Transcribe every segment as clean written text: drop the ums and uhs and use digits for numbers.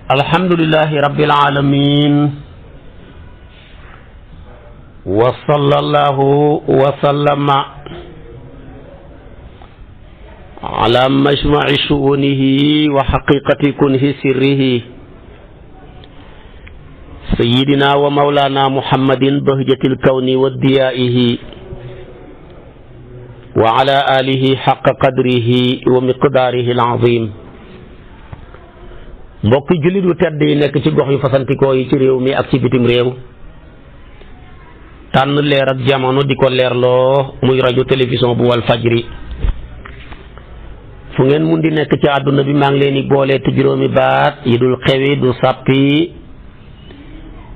alhamdulillahi rabbil alamin wa sallallahu wa sallama ala majma'i shu'unihi wa haqiqati kunhi sirrihi sayyidina wa mawlana muhammadin bahjatil kawni wa diyaihi wa ala alihi haqqa qadrihi wa miqdarihi al-azim. mbokki jullit yu tedd yi nekk ci gox yu fasantikoo yi ci réew mi ak ci bitim réew tànn leer ak jamono di ko leerloo muy rajo télévision bu wal fajri fu ngeen mun di nekk ci àdduna bi maa ngi leen di boole te juróomi baat yi dul xewi du sàppi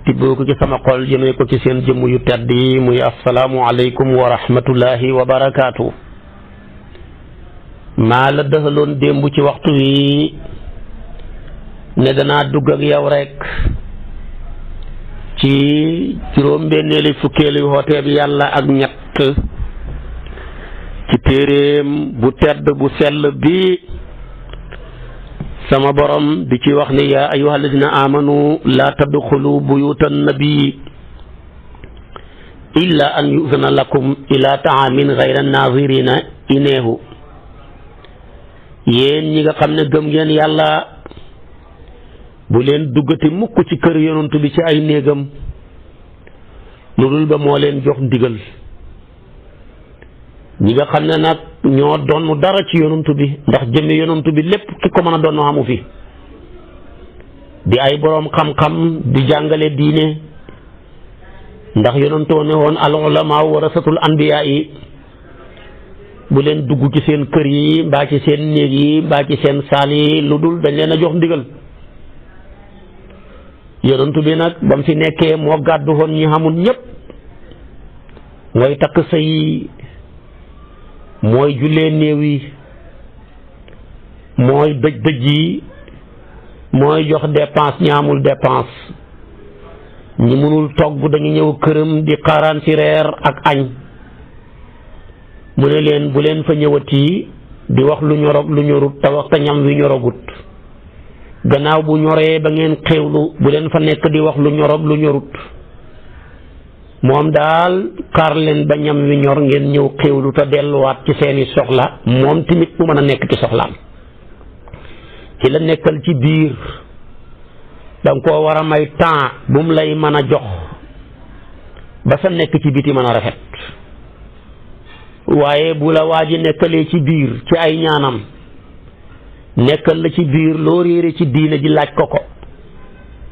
tibboo ko ci sama xol jëmee ko ci seen jëmm yu tedd yi muy asalaamu aleykum wa rahmatullahi wa barakaatu. maa la dëxaloon démb ci waxtu wi ne danaa dugg ak yow rek ci juróom-benneeli fukkeelu hoote bi yàlla ak ñett ci téeréem bu tedd bu sell bi sama borom di ci wax ni yaa ayyuha alladina amanu laa tadxulu buyuta nabii illa an yuzana lakum ila taamin gayra nazirina ineehu. yéen ñi nga xam ne gëm ngeen yàlla bu leen duggati mukk ci kër yonantu bi ci ay néegam lu dul ba moo leen jox ndigal. ñi nga xam ne nag ñoo doon dara ci yonantu bi ndax jëmmi yonantu bi lépp ki ko mën a doon xamu fi di ay boroom xam-xam di jàngale diine ndax yonantoo ne woon al ulamaa warasatul anbiyaa yi bu leen dugg ci seen kër yi mbaa ci seen néeg yi mbaa ci seen saal yi lu dul dañ leen a jox ndigal. yonantu bi nag ba mu fi nekkee moo gàddu woon ñi xamul ñépp mooy takk sëy mooy jullee néew yi mooy dëj yi mooy jox dépense ñi amul dépense ñi mënul togg dañu ñëw këram di xaaraan ci reer ak añ mu ne leen bu leen fa ñëwati di wax lu ñorog lu ñorut te wax te ñam wi ñorogut gannaaw bu ñoree ba ngeen xewlu bu leen fa nekk di wax lu ñorog lu ñorut moom daal xaar leen ba ñam wi ñor ngeen ñëw xewlu te delluwaat ci seeni soxla moom tamit mu mën a nekk ci soxlaam. ci la nekkal ci biir danga koo war a may temps bu mu lay mën a jox ba sa nekk ci biti mën a rafet waaye bu la waa ji nekkalee ci biir ci ay ñaanam nekkal la ci biir loo réere ci diine ji laaj ko ko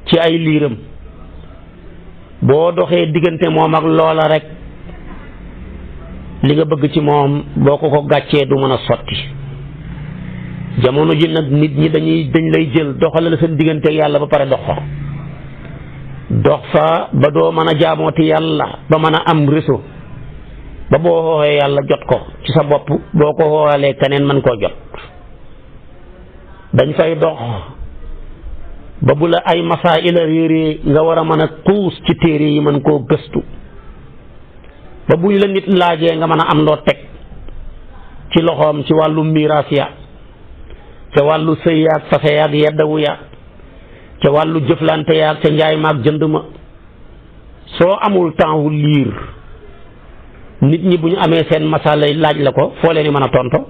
ci ay liiram boo doxee diggante moom ak loola rek li nga bëgg ci moom boo ko gàccee du mën a sotti. jamono ji nag nit ñi dañ lay jël doxalal seen diggante ak yàlla ba pare dox fa ba doo mën a jaamooti yàlla ba mën a am réseau ba boo xooxee yàlla jot ko ci sa bopp boo ko xooxalee keneen mën koo jot. dañ fay dox ba bu la ay masaa'ila réeree nga war a mën a xuus ci téere yi mën koo gëstu ba buñ la nit laajee nga mën a am loo teg ci loxoom ci wàllu miraas ya ca wàllu sëy yaag fase yaag yeddawu ya ca wàllu jëflante yaag ca njaay maag jënd ma. soo amul temps wu liir nit ñi bu ñu amee seen masala laaj la ko foo leen mën a tonto.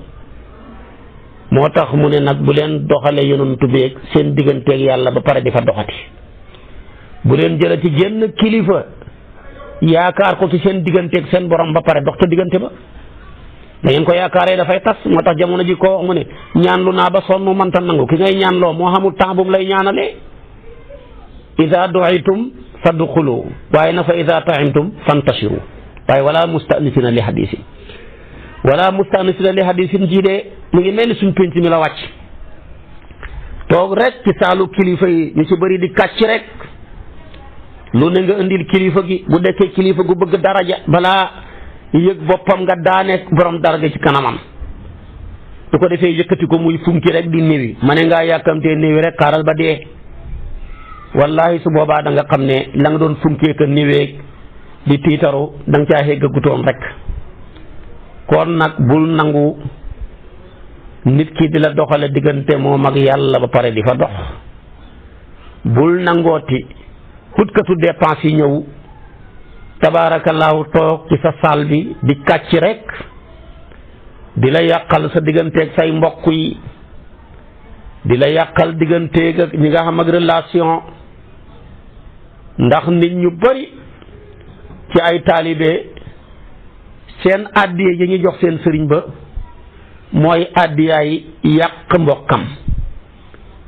moo tax mu ne nag bu leen doxale yonantu beeg seen digganteeg yàlla ba pare di fa doxati bu leen jëla ci genn kilifa yaakaar ko ci seen digganteeg seen borom ba pare dox ca diggante ba da ngeen ko yaakaaree dafay tas. moo tax jamono ji koo wax mu ne ñaanlu naa ba sonn mënta nangu ki ngay ñaanloo moo xamul temps bu mu lay ñaanalee. ida du'itum fadxulu waaye na fa ida ta'imtum fantashiru waaye wala mustanisina li hadisin wala mustanisina li hadisin ji de mu ngi mel ni suñ penc mi la wàcc toog rek ci saalu kilifa yi ñu ci bëri di kàcc rek lu ne nga indil kilifa gi bu dekkee kilifa gu bëgg daraja balaa yëg boppam nga daane borom daraja ci kanamam su ko defee yëkkati ko muy funki rek di néewi ma ne ngaa yàkkamtee néewi rek xaaral ba dee wallahi su boobaa da nga xam ne la nga doon funkee ka néeweeg di tiitaru da nga caa xeggagutoon rek. kon nag bul nangu nit ki di la doxale diggante moom ak yàlla ba pare di fa dox bul nangooti xutkatu dépense yi ñëw tabaarakallaahu toog ci sa saal bi di kàcc rek di la yàqal sa digganteeg say mbokk yi di la yàqal digganteeg ak ñi nga xam ak relation ndax nit ñu bari ci ay taalibe seen àddiya yi ñu jox seen sëriñ ba mooy àddiyaay yàq mbokkam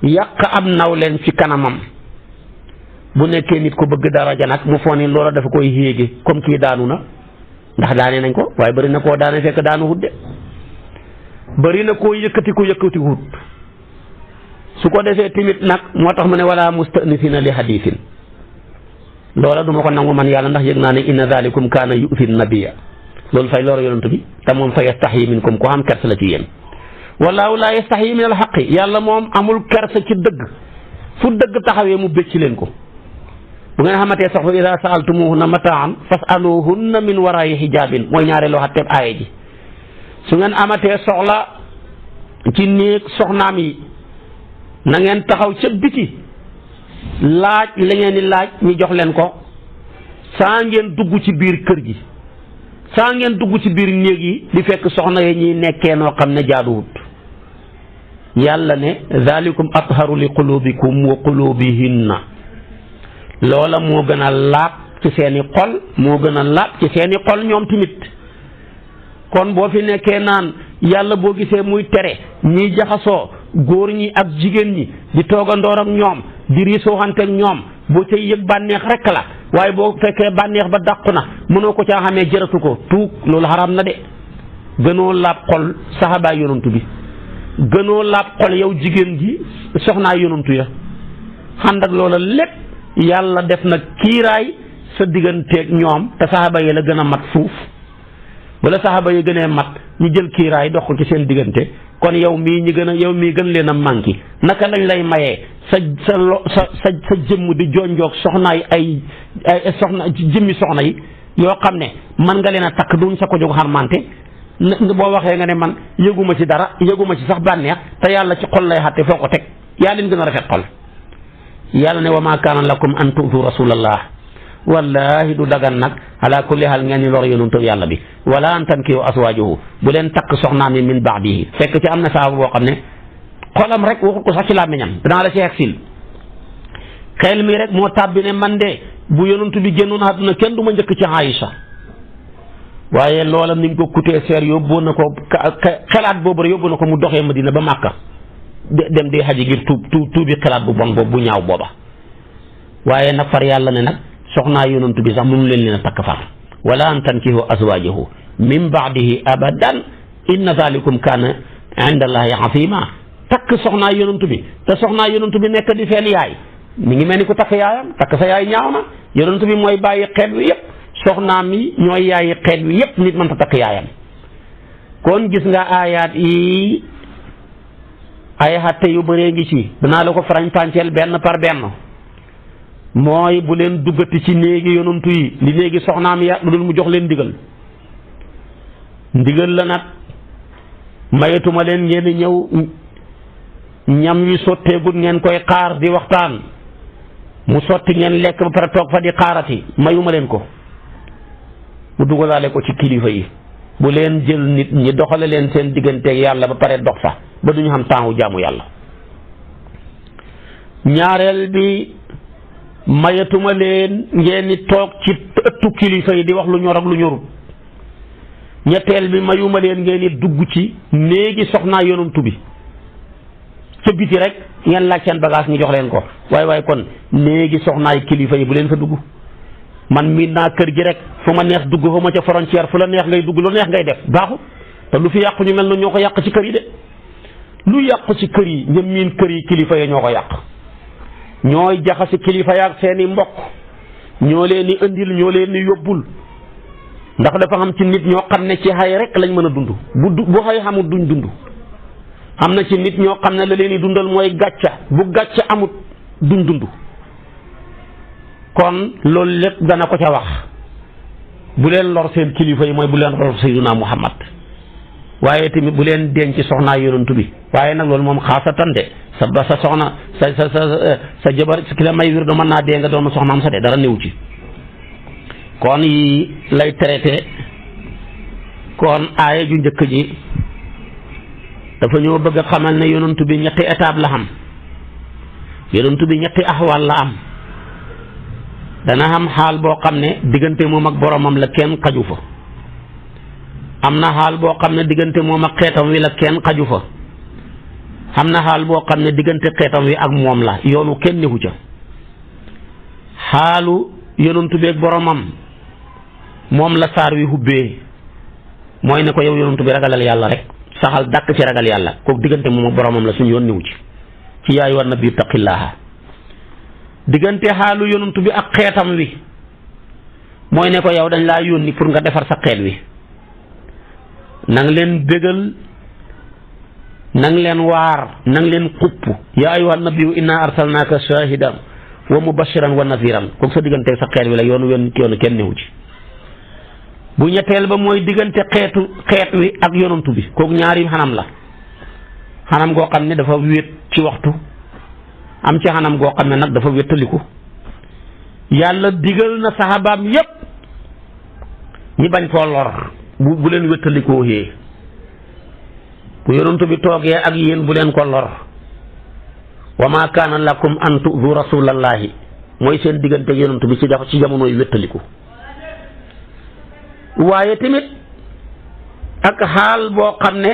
yàq am naw leen ci kanamam bu nekkee nit ko bëgg daraja nag mu foog ni loola dafa koy yéege comme kii daanu na ndax daane nañ ko waaye bari na koo daane fekk daanu hut de bari na koo yëkkati hut su ko defee timit nag moo tax mu ne wala mustanisina li hadisin loola du ma ko nangu man yàlla ndax yëg naa ne inna zalikum kaana yu'ti nabiyya loolu fay loolu yonent bi te moom fa yastaxyi minkum ko xam kersa la ci yéen wallaahu laa yastaxyi min alxaqi yàlla moom amul kersa ci dëgg fu dëgg taxawee mu bëcc leen ko bu ngeen xamatee sax fa ida saaltumuhunna mataan fasaluhunna min waraayi xijaabin mooy ñaareelu xatteeb aaya ji su ngeen amatee soxla ci néeg soxnaam yi na ngeen taxaw ca biti laaj la ngeen di laaj ñu jox leen ko saa ngeen dugg ci biir kër gi saa ngeen dugg ci biir néeg yi di fekk soxna yi ñuy nekkee noo xam ne jaaduwut yàlla ne zalikum atharu li qulubikum wa qulubihinna loola moo gën a laab ci seeni xol moo gën a laab ci seeni xol ñoom tamit kon boo fi nekkee naan yàlla boo gisee muy tere ñiy jaxasoo góor ñi ak jigéen ñi di toogandoor ak ñoom di riisooxante ak ñoom boo cay yëg bànneex rekk la waaye boo fekkee bànneex ba dàqu na mënoo ko caa xamee jëratu ko tuug loolu xaraam na de gënoo laab xol saxaabaa yonantu bi gënoo laab xol yow jigéen ji soxnaa yonantu ya xànd ak loola lépp yàlla def na kiiraay sa digganteeg ñoom te saxaaba yi la gën a mat fuuf bala saxaaba yi gënee mat ñu jël kiiraay dox ko ci seen diggante kon yow mii gën leen a manqué naka lañ lay mayee sa jëmm di jonjoog soxnaay ay soxna jëmmi soxna yi yoo xam ne man nga leen a takk duñ sa ko jóg xarmante boo waxee nga ne man yëguma ci dara yëguma ci sax bànneex te yàlla ci xol lay xatte foo ko teg yaa leen gën a rafet xol yàlla ne wa maa kaana lakum an tu'tu rasulallah wallahi du dagan nag ala kulli hal ngeen ni lor yonentu yàlla bi wala an tankihu aswaajuhu bu leen takk soxnaam yi min ba'dihi fekk ci am na saaba boo xam ne xolam rek waxu ko sax ci làmmiñam danaa la ci exil xel mi rek moo tàbbi ne man de bu yonentu bi génnoon àdduna kenn du ma njëkk ci Aïcha waaye loola ni mu ko coûté cher yóbbu na ko xelaat boobu rek yóbbu na ko mu doxee Madina ba Màkka dem di xaji ngir tuubi xelaat bu bon boobu bu ñaaw booba waaye nag far yàlla ne nag soxnaa yonantu bi sax mënu leen a takk far wala an tankihu azwajahu min ba'dihi abadan inna zalikum kaana inda allahi azima takk soxnaa yonantu bi te soxnaa yonantu bi nekk di feel yaay mi ngi mel ni ku takk yaayam takk sa yaay ñaaw na yonantu bi mooy bàyyi xeet wi yépp soxnaam yi ñooy yaayi xeet wi yépp nit mën ta takk yaayam kon gis nga aayaat yi ay xatte yu bëree ngi ci danaa la ko farañ pànceel benn par benn mooy bu leen duggati ci néegi yonantu yi li néegi soxnaam ya lu dul mu jox leen ndigal la nag mayetuma leen ngeen ñëw ñam wi sotteegul ngeen koy xaar di waxtaan mu sotti ngeen lekk ba pare toog fa di xaarati mayuma leen ko mu dugalaale ko ci kilifa yi bu leen jël nit ñi doxale leen seen digganteeg yàlla ba pare dox fa ba duñu xam temps wu jaamu yàlla ñaareel bi mayatuma leen ngeen ni toog ci ëttu kilifa yi di wax lu ñor ak lu ñorut ñetteel bi mayuma leen ngeen ni dugg ci néegi soxnaa yonantu bi ca biti rek ngeen laaj seen bagage ñu jox leen ko waaye kon néegi soxnaay kilifa yi bu leen fa dugg man miin naa kër gi rek fu ma neex dugg fa ma ca frontière fu la neex ngay dugg lu neex ngay def baaxu te lu fi yàqu ñu mel na ñoo ko yàq ci kër yi de lu yàqu ci kër yi ña miin kër yi kilifa yi ñoo ko yàq ñooy jaxasi kilifa yaak seeni mbokk ñoo leen di indil ñoo leen di yóbbul ndax dafa xam ci nit ñoo xam ne ci xay rek lañ mën a dund bu xay xamut duñ dund am na ci nit ñoo xam ne la leen di dundal mooy gàcca bu gàcca amut duñ dund kon loolu lépp dana ko ca wax bu leen lor seen kilifa yi mooy bu leen lor Sayyiduna Muhammad waaye tamit bu leen denc soxnaa yonantu bi waaye nag loolu moom xaasatan de sa soxna sa jabar ki la may wirdo mën naa dee nga doon soxnaam sa de dara néew ci. kon yi lay traité kon aaya ju njëkk ji dafa ñëw bëgg a xamal ne yonantu bi ñetti étape la xam yonantu bi ñetti axwaal la am dana xam xaal boo xam ne diggante moom ak boromam la kenn xaju fa am na xaal boo xam ne diggante moom ak xeetam wi la kenn xaju fa am na xaal boo xam ne diggante xeetam wi ak moom la yoonu kenn newu ca xaalu yonantu bi ak boromam moom la saar wi hubbee mooy ne ko yow yonantu bi ragalal yàlla rek saxal dàkk ci ragal yàlla kooku diggante moom ak boromam la suñu yoon newu ci yaa ayyuhan nabiyyu taqillaaha diggante xaalu yonantu bi ak xeetam wi mooy ne ko yow dañ laa yónni pour nga defar sa xeet wi nang leen bégal nang leen waar nang leen xupp yaa ayyuhan nabiyyu inna arsalnaaka shaahidan wa mubashiran wa nadhiran kooku sa diggante sa xeet wi la yoonu kenn newu ci bu ñetteel ba mooy diggante xeet wi ak yonantu bi kooku ñaari xanam la xanam goo xam ne dafa wéet ci waxtu am ci xanam goo xam ne nag dafa wéttaliku yàlla digal na saxaabaam yépp ñi bañ koo lor bu leen wéttalikoo xée bu yonantu bi toogee ak yéen bu leen ko lor wa ma kaana lakum an tu'du rasulallahi mooy seen diggante ak yonantu bi ci jamonoy wéttaliku waaye tamit ak xaal boo xam ne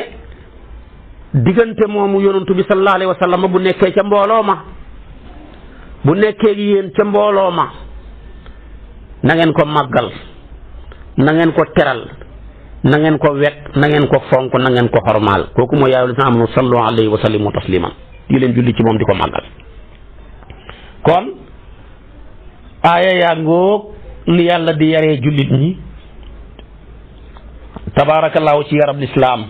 diggante moomu yonantu bi sallallahu alayhi wa sallam bu nekkee ca mbooloo ma bu nekkee yéen ca mbooloo ma na ngeen ko màggal na ngeen ko teral na ngeen ko wekk na ngeen ko fonk na ngeen ko xormaal kooku mooy yaa ayyuhal lazina aamanu sallu alayhi wa sallimu tasliman di leen julli ci moom di ko màggal kon aaya yaa ngoog ni yàlla di yaree jullit ñi tabaarakallaahu ci yarab lislaam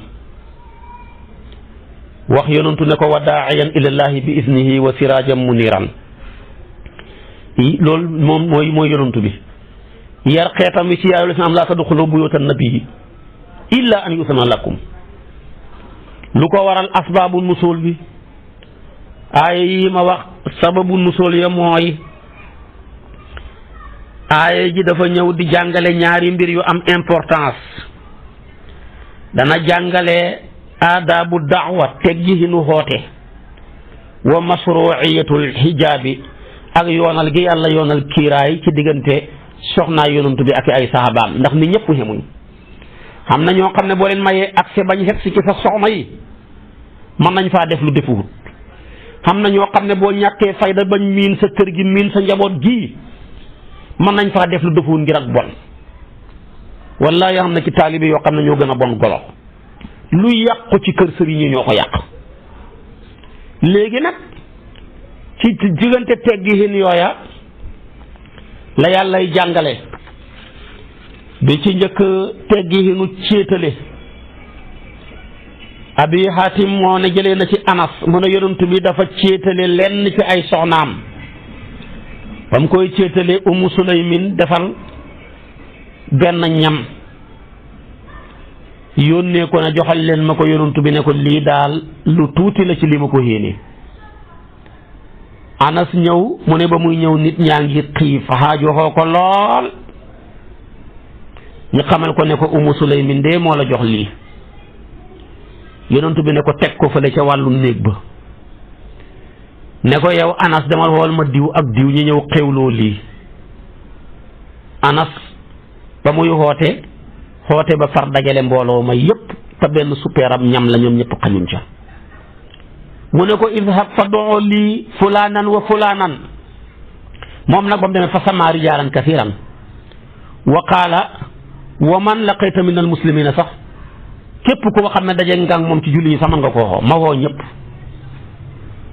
wax yonantu ne ko wa daa'iyan ilallaahi bi iznihi wa siraajan muniiran loolu moom mooy yonantu bi yar xeetam wi ci yaa ayyuhal lazina aamanu laa tadxulu buyuutan nabiyyi illaa an yuzana lakum lu ko waral asbaabu nusuul bi aaya yi ma wax sababu nusuul ya mooy aaya ji dafa ñëw di jàngale ñaari mbir yu am importance dana jàngale aadaabu daawa tegginu xoote wa masruu'iyatul xijaabi ak yoonal gi yàlla yoonal kiiraay ci diggante soxnaa yonantu bi ak ay sahabaam ndax ni ñëpp xemuñ xam na ñoo xam ne boo leen mayee accès bañ xeg si ci sa soxna yi mën nañ faa def lu defuwut xam na ñoo xam ne boo ñàkkee fayda bañ miin sa kër gi miin sa njaboot gii mën nañ faa def lu defuwut ngir ak bon wallaahi xam na ci taalibe yoo xam ne ñoo gën a bon golo lu yàqu ci kër sëriñ yi ñoo ko yàq léegi nag ci diggante teggi hin yooya la yàllay jàngale bi ci njëkk teggi hinu céetale abi hatim moo ne jëlee na ci anas mu ne yonantu bi dafa céetale lenn ci ay soxnaam ba mu koy céetale umu sulaymin defal benn ñam yónnee ko na joxal leen ma ko yonantu bi ne ko lii daal lu tuuti la ci li ma ko yéene anas ñëw mu ne ba muy ñëw nit ñaa ngi xiif xaajoxoo ko lool ñu xamal ko ne ko umu sulaymin de moo la jox lii yonantu bi ne ko teg ko fële ca wàllu néeg ba ne ko yow anas demal xool ma diw ak diw ñu ñëw xewloo lii anas ba muy xoote ba far dajale mbooloo ma yépp te benn suppeeram ñam la ñoom ñëpp xañuñ ca mu ne ko idhab fa doo lii fulaanan wa fulaanan moom nag ba mu demee fa sama rijaalan kasiiran wa qaala wa man laqayta min al muslimina sax képp koo xam ne daje nga moom ci julli ñi sax mën nga koo xoo ma woo ñëpp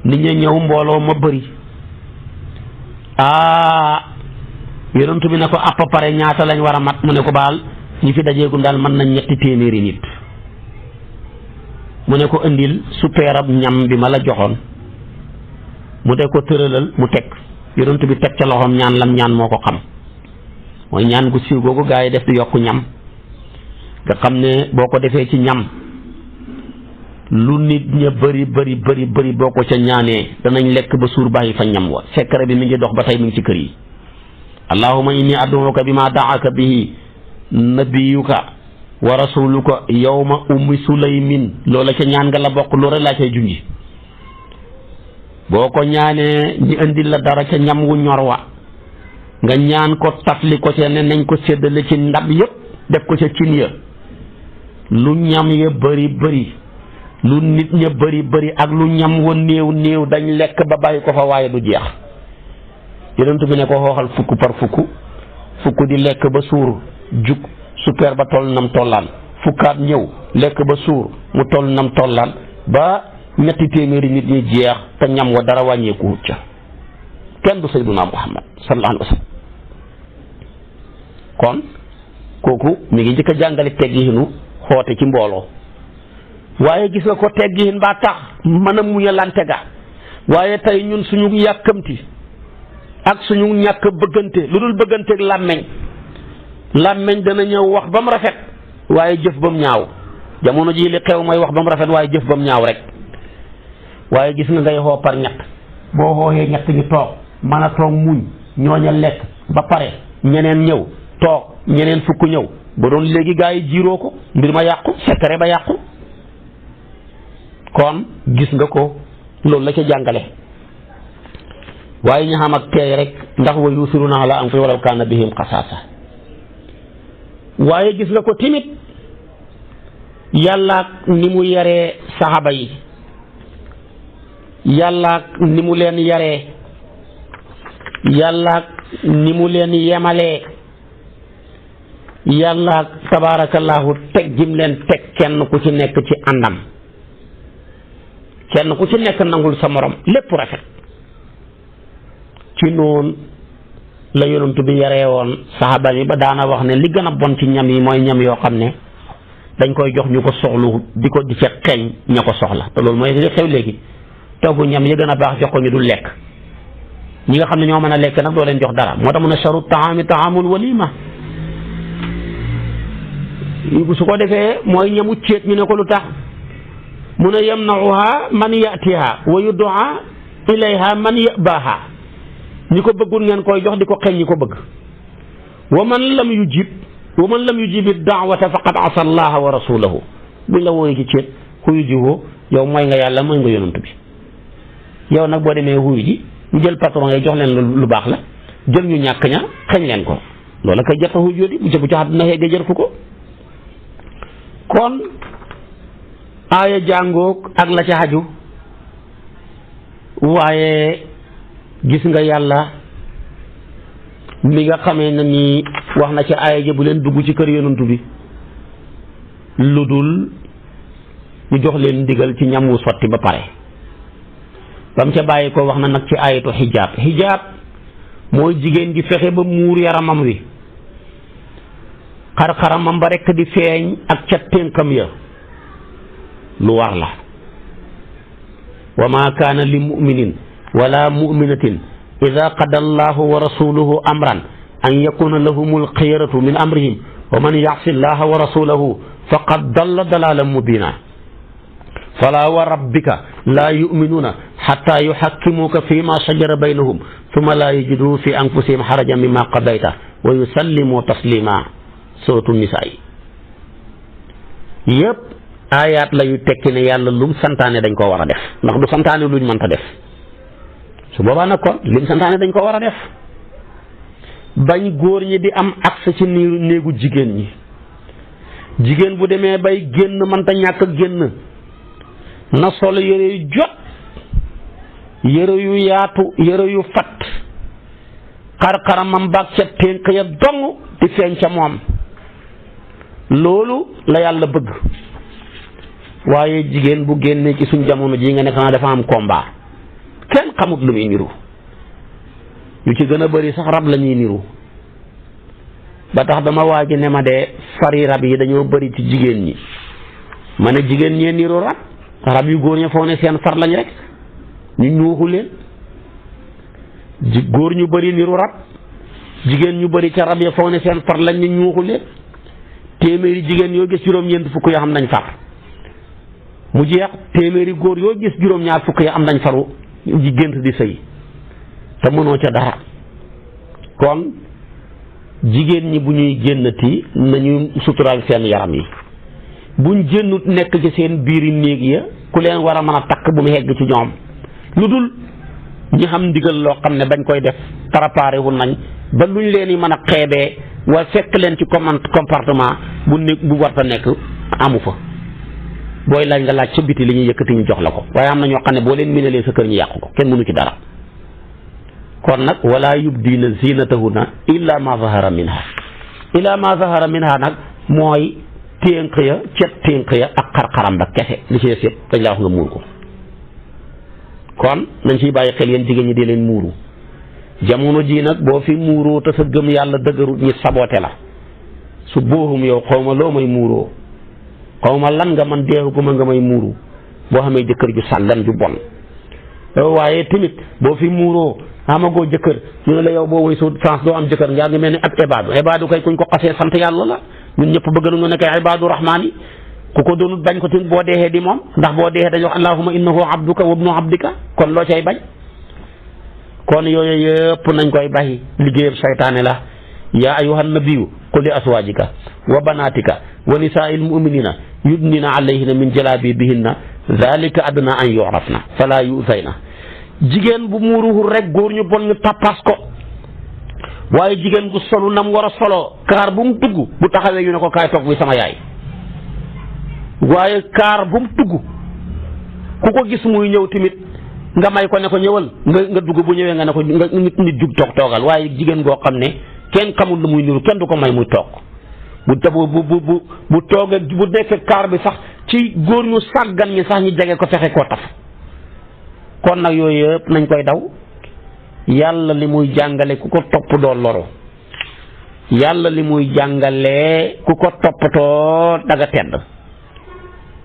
nit ñi ñëw mbooloo ma bëri yonent bi ne ko à peu près ñaata lañ war a mat mu ne ko baal ñi fi dajeegum daal mën nañ 300 nit mu ne ko indil suppeerab ñam bi ma la joxoon mu de ko tëralal mu teg yonent bi teg ca loxoom ñaan lam ñaan moo ko xam mooy ñaan gu siiw googu gaa yi def di yokk ñam nga xam ne boo ko defee ci ñam lu nit ña bëri boo ko ca ñaanee danañ lekk ba suur bàyyi fa ñam wa secret bi mi ngi dox ba tey mi ngi ci kër yi. allahumma inni ad'uka bima da'aka bihi nabiyuka wa rasuluka yawma ummi sulaymin loola ca ñaan nga la bokk loolu rek laa cay junji. boo ko ñaanee ñi indil la dara ca ñam wu ñor wa nga ñaan ko tafli ko ca ne nañ ko séddale ci ndab yëpp def ko ca cin ya lu ñam ya bëri lu nit ña bëri ak lu ñam wa néew dañ lekk ba bàyyi ko fa waaye du jeex. yonent bi ne ko xooxal fukk par fukk di lekk ba suur jug super ba toll nam tollaan fukkaat ñëw lekk ba suur mu toll nam tollaan ba ñetti téeméeri nit ñi jeex te ñam wa dara wàññeeku wut ca kenn du sayyiduna Muhammad sallallahu alayhi wa sallam. kon kooku mi ngi njëkk a jàngale tegginu xoote ci mbooloo waaye gis nga ko teggin baa tax mën a muñalante ga waaye tey ñun suñu yàkkamti ak suñu ñàkk bëggante lu dul bëgganteeg làmmeñ dana ñëw wax ba mu rafet waaye jëf ba mu ñaaw jamono jii li xew mooy wax ba mu rafet waaye jëf ba mu ñaaw rek. waaye gis nga ngay xoo par ñett boo xooxee ñett ñu toog mën a toog muñ ñooña lekk ba pare ñeneen ñëw toog ñeneen fukk ñëw ba doon léegi gaa yi jiiroo ko mbir ma yàqu secret ba yàqu. kon gis nga ko loolu la ca jàngale waaye ñu xam ak teey rek ndax wa yuusiruna ala anfusihim walaw kaana bihim xasaasa. waaye gis nga ko timit yàlla ni mu yaree saxaaba yi yàlla ni mu leen yaree yàlla ni mu leen yemalee yàlla tabaarakallaahu teg jim leen teg kenn ku ci nekk ci àndam kenn ku ci nekk nangul sa morom lépp rafet. ci noonu la yonent bi yaree woon saxaaba yi ba daana wax ne li gën a bon ci ñam yi mooy ñam yoo xam ne dañ koy jox ñu ko soxlu di ko di ca xeeñ ña ko soxla te loolu mooy li xew léegi toggu ñam yi gën a baax jox ko ñu dul lekk ñi nga xam ne ñoo mën a lekk nag doo leen jox dara moo tax mu ne charu taami taamul walima su ko defee mooy ñamu céet ñu ne ko lu tax mu ne yamnauha man yatiha wa yudaa ilayha man yabaha ñi ko bëggul ngeen koy jox di ko xeeñ ñi ko bëgg wa man lam yujib daawata faqad asa allaha wa rasulahu buñ la wooyee ci céet xuyu ji woo yow mooy nga yàlla mooy nga yonantu bi yow nag boo demee xuyu ji ñu jël patron yi jox leen lu baax la jël ñu ñàkk ña xeeñ leen ko loola koy jarta xuyu di bu ca àdduna xeegee jartu ko. kon aaya jàngoog ak la ca xaju waaye gis nga yàlla mi nga xamee na ni wax na ci aaya ja bu leen dugg ci kër yonantu bi lu dul ñu jox leen ndigal ci ñam wu sotti ba pare ba mu ca bàyyi ko wax na nag ci aayatu xijaab mooy jigéen gi fexe ba muur yaramam wi xar-xaramam ba rekk di feeñ ak ca ténkam ya lu war la wa ma kaana li muminin wala muminatin ida qada allahu wa rasuluhu amran an yakuna lahumul xiyaratu min amrihim wa man yaxsi allaha wa rasulahu faqad dalla dalalan mubina fala wa rabbika la yuminuuna xatta yuxakkimuuka fi ma shajara baynahum summa la yajidu fi anfusihim xarajan mimma qadayta wa yusallimu taslima suratu nisaa yi yëpp aayaat la yu tekki ne yàlla lum santaane dañ koo war a def ndax du santaane luñ mënta def su boobaa nag kon lim santaane dañ koo war a def bañ góor ñi di am accès ci néegu jigéen ñi jigéen bu demee bay génn mënta ñàkk génn na sol yére yu jot yére yu yaatu yére yu fat xar-xaramam baag ca ténk ya dong di feeñ ca moom loolu la yàlla bëgg waaye jigéen bu génnee ci suñ jamono ji nga ne xanaa dafa am combat kenn xamut lu muy niru ñu ci gën a bari sax rab la ñuy niru ba tax dama waaji ne ma de fari rab yi dañoo bari ci jigéen ñi ma ne jigéen ñee niru rab yu góor ña foo ne seen far lañ rek ñu ñuuxu leen góor ñu bari niru rab jigéen ñu bari ca rab ya foo ne seen far lañ ñu ñuuxu leen téeméeri jigéen yoo gis juróom-ñeent fukk yoo xam nañ far mu jeex téeméeri góor yoo gis juróom-ñaar fukk ya am nañ faru ji gént di sëy te mënoo ca dara. kon jigéen ñi bu ñuy génnati nañu suturaal seen yaram yi buñ génnut nekk ci seen biiri néeg ya ku leen war a mën a takk bu mu hegg ci ñoom lu dul ñi xam ndigal loo xam ne bañ koy def préparé wu nañ ba luñ leen yi mën a xeebee wala fekk leen ci comportement bu nekk bu warta nekk amu fa booy laaj nga laaj ca biti li ñuy yëkkati ñu jox la ko waaye am na ñoo xam ne boo leen minalee sa kër ñu yàqu ko kenn mënu ci dara. kon nag wala yubdiina zinatahunna illa ma zahara minha nag mooy ténk ya cet ténk ya ak xar-xaram ba kese li ci des yëpp dañ laa wax nga muur ko. kon nañ ciy bàyyi xel yéen jigéen ñi di leen muuru jamono ji nag boo fi muuroo te sa gëm yàlla dëgërut ñi saboote la su booxum yow xaw ma loo may muuroo xaw ma lan nga man deexu ko ma nga may muuru boo xamee jëkkër ju sàggan ju bon waaye tamit boo fi muuroo amagoo jëkkër ñu ne la yow boo woy su France doo am jëkkër ngaa ngi mel ni ab ibaadu kay kuñ ko xasee sant yàlla la ñun ñëpp bëgg nañu nekk ay ibaadu rahmaan yi ku ko doonut bañ ko tamit boo deexee di moom ndax boo deexee dañuy wax allahumma innahu abduka wa ibnu abdika kon loo cay bañ. kon yooyu yëpp nañ koy bàyyi liggéeyam saytaane la yaa ayyuhan nabiyyu qul li aswaajika wa banaatika wa nisaa'il mu'minina yudnina alayhinna min jalaabibihinna zaalika adnaa an yu'rafna falaa yu'zayna. jigéen bu muuruwul rek góor ñu bon ñu tappaas ko waaye jigéen bu solu nam war a soloo kaar bu mu dugg bu taxawee ñu ne ko kaay toog bi sama yaay waaye kaar bu mu dugg ku ko gis muy ñëw tamit nga may ko ne ko ñëwal nga dugg bu ñëwee nga ne ko nga nit jug toogal waaye jigéen goo xam ne kenn xamul lu muy niru kenn du ko may muy toog bu toogee bu nekkee kaar bi sax ci góor ñu sàggan ñi sax ñu jege ko fexe koo taf. kon nag yooyu yëpp nañ koy daw yàlla li muy jàngale ku ko topp doo loro yàlla li muy jàngale ku ko toppatoo daga tedd.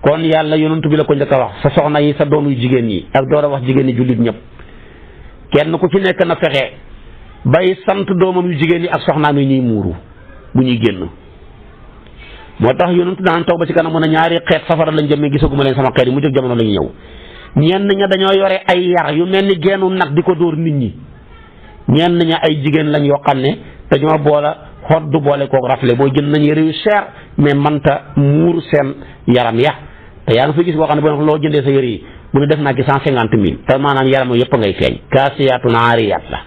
kon yàlla yonent bi la ko njëkk a wax sa soxna yi sa doom yu jigéen yi ak door a wax jigéen ñi jullit ñëpp kenn ku ci nekk na fexe bay sant doomam yu jigéen yi ak soxnaam yi ñuy muuru bu ñuy génn. moo tax yonent daan taw ba ci kanam mën a ñaari xeet safara lañ jëmee gisaguma leen sama xeet yi mu jëg jamono lañu ñëw. ñenn ña dañoo yore ay yar yu mel ni geenu nag di ko dóor nit ñi ñenn ña ay jigéen lañ yoo xam ne dañoo xoot du boole kook rafle boo jënd nañ yére yu cher mais manta muur seen yaram ya te yaa ngi fi gis boo xam ne boo loo jëndee sa yére yi mu ne def naa ci 150 000 te maanaam yaram yëpp ngay feeñ. kaasiyaatun aariyaat la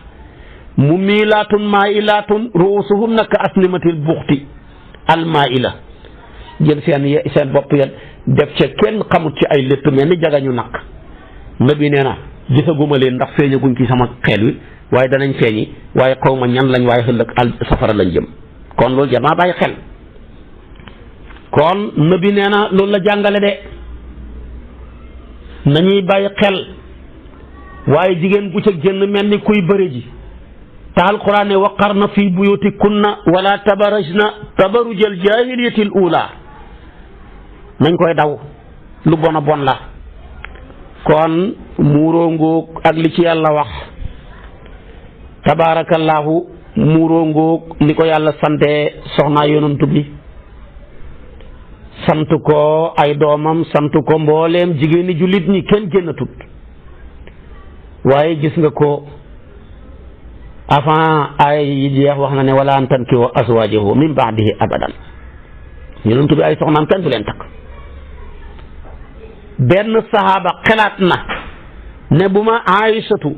mumilaatun mailaatun ruusuhunna ka asnimatil buxti almaila jël seen bopp ya def ca kenn xamut ci ay létt mel ni jagañu nag nabi nee na gisaguma leen ndax feeñaguñ ci sama xel wi waaye danañ feeñi waaye xaw ma ñan lañ waaye ëllëg safara lañ jëm kon loolu jar naa bàyyi xel. kon nabi nee na loolu la jàngale de nañuy bàyyi xel waaye jigéen bu ca génn mel ni kuy bëre ji te alquran ne waqarna fi buyutikunna wala tabarajna tabarujal jaahiliyatil uula nañ koy daw lu bon a bon la. kon muuroo ngóog ak li ci yàlla wax tabaarakallaahu muuroo ngóog ni ko yàlla sante soxnaa yonantu bi sant ko ay doomam sant ko mbooleem jigéeni jullit ñi kenn génnatut waaye gis nga ko avant ay yi jeex wax na ne wala an tankihu azwaajahu min ba'dihi abadan yonantu bi ay soxnaam kenn du leen takk. benn saxaaba xalaat na ne bu ma Aysatu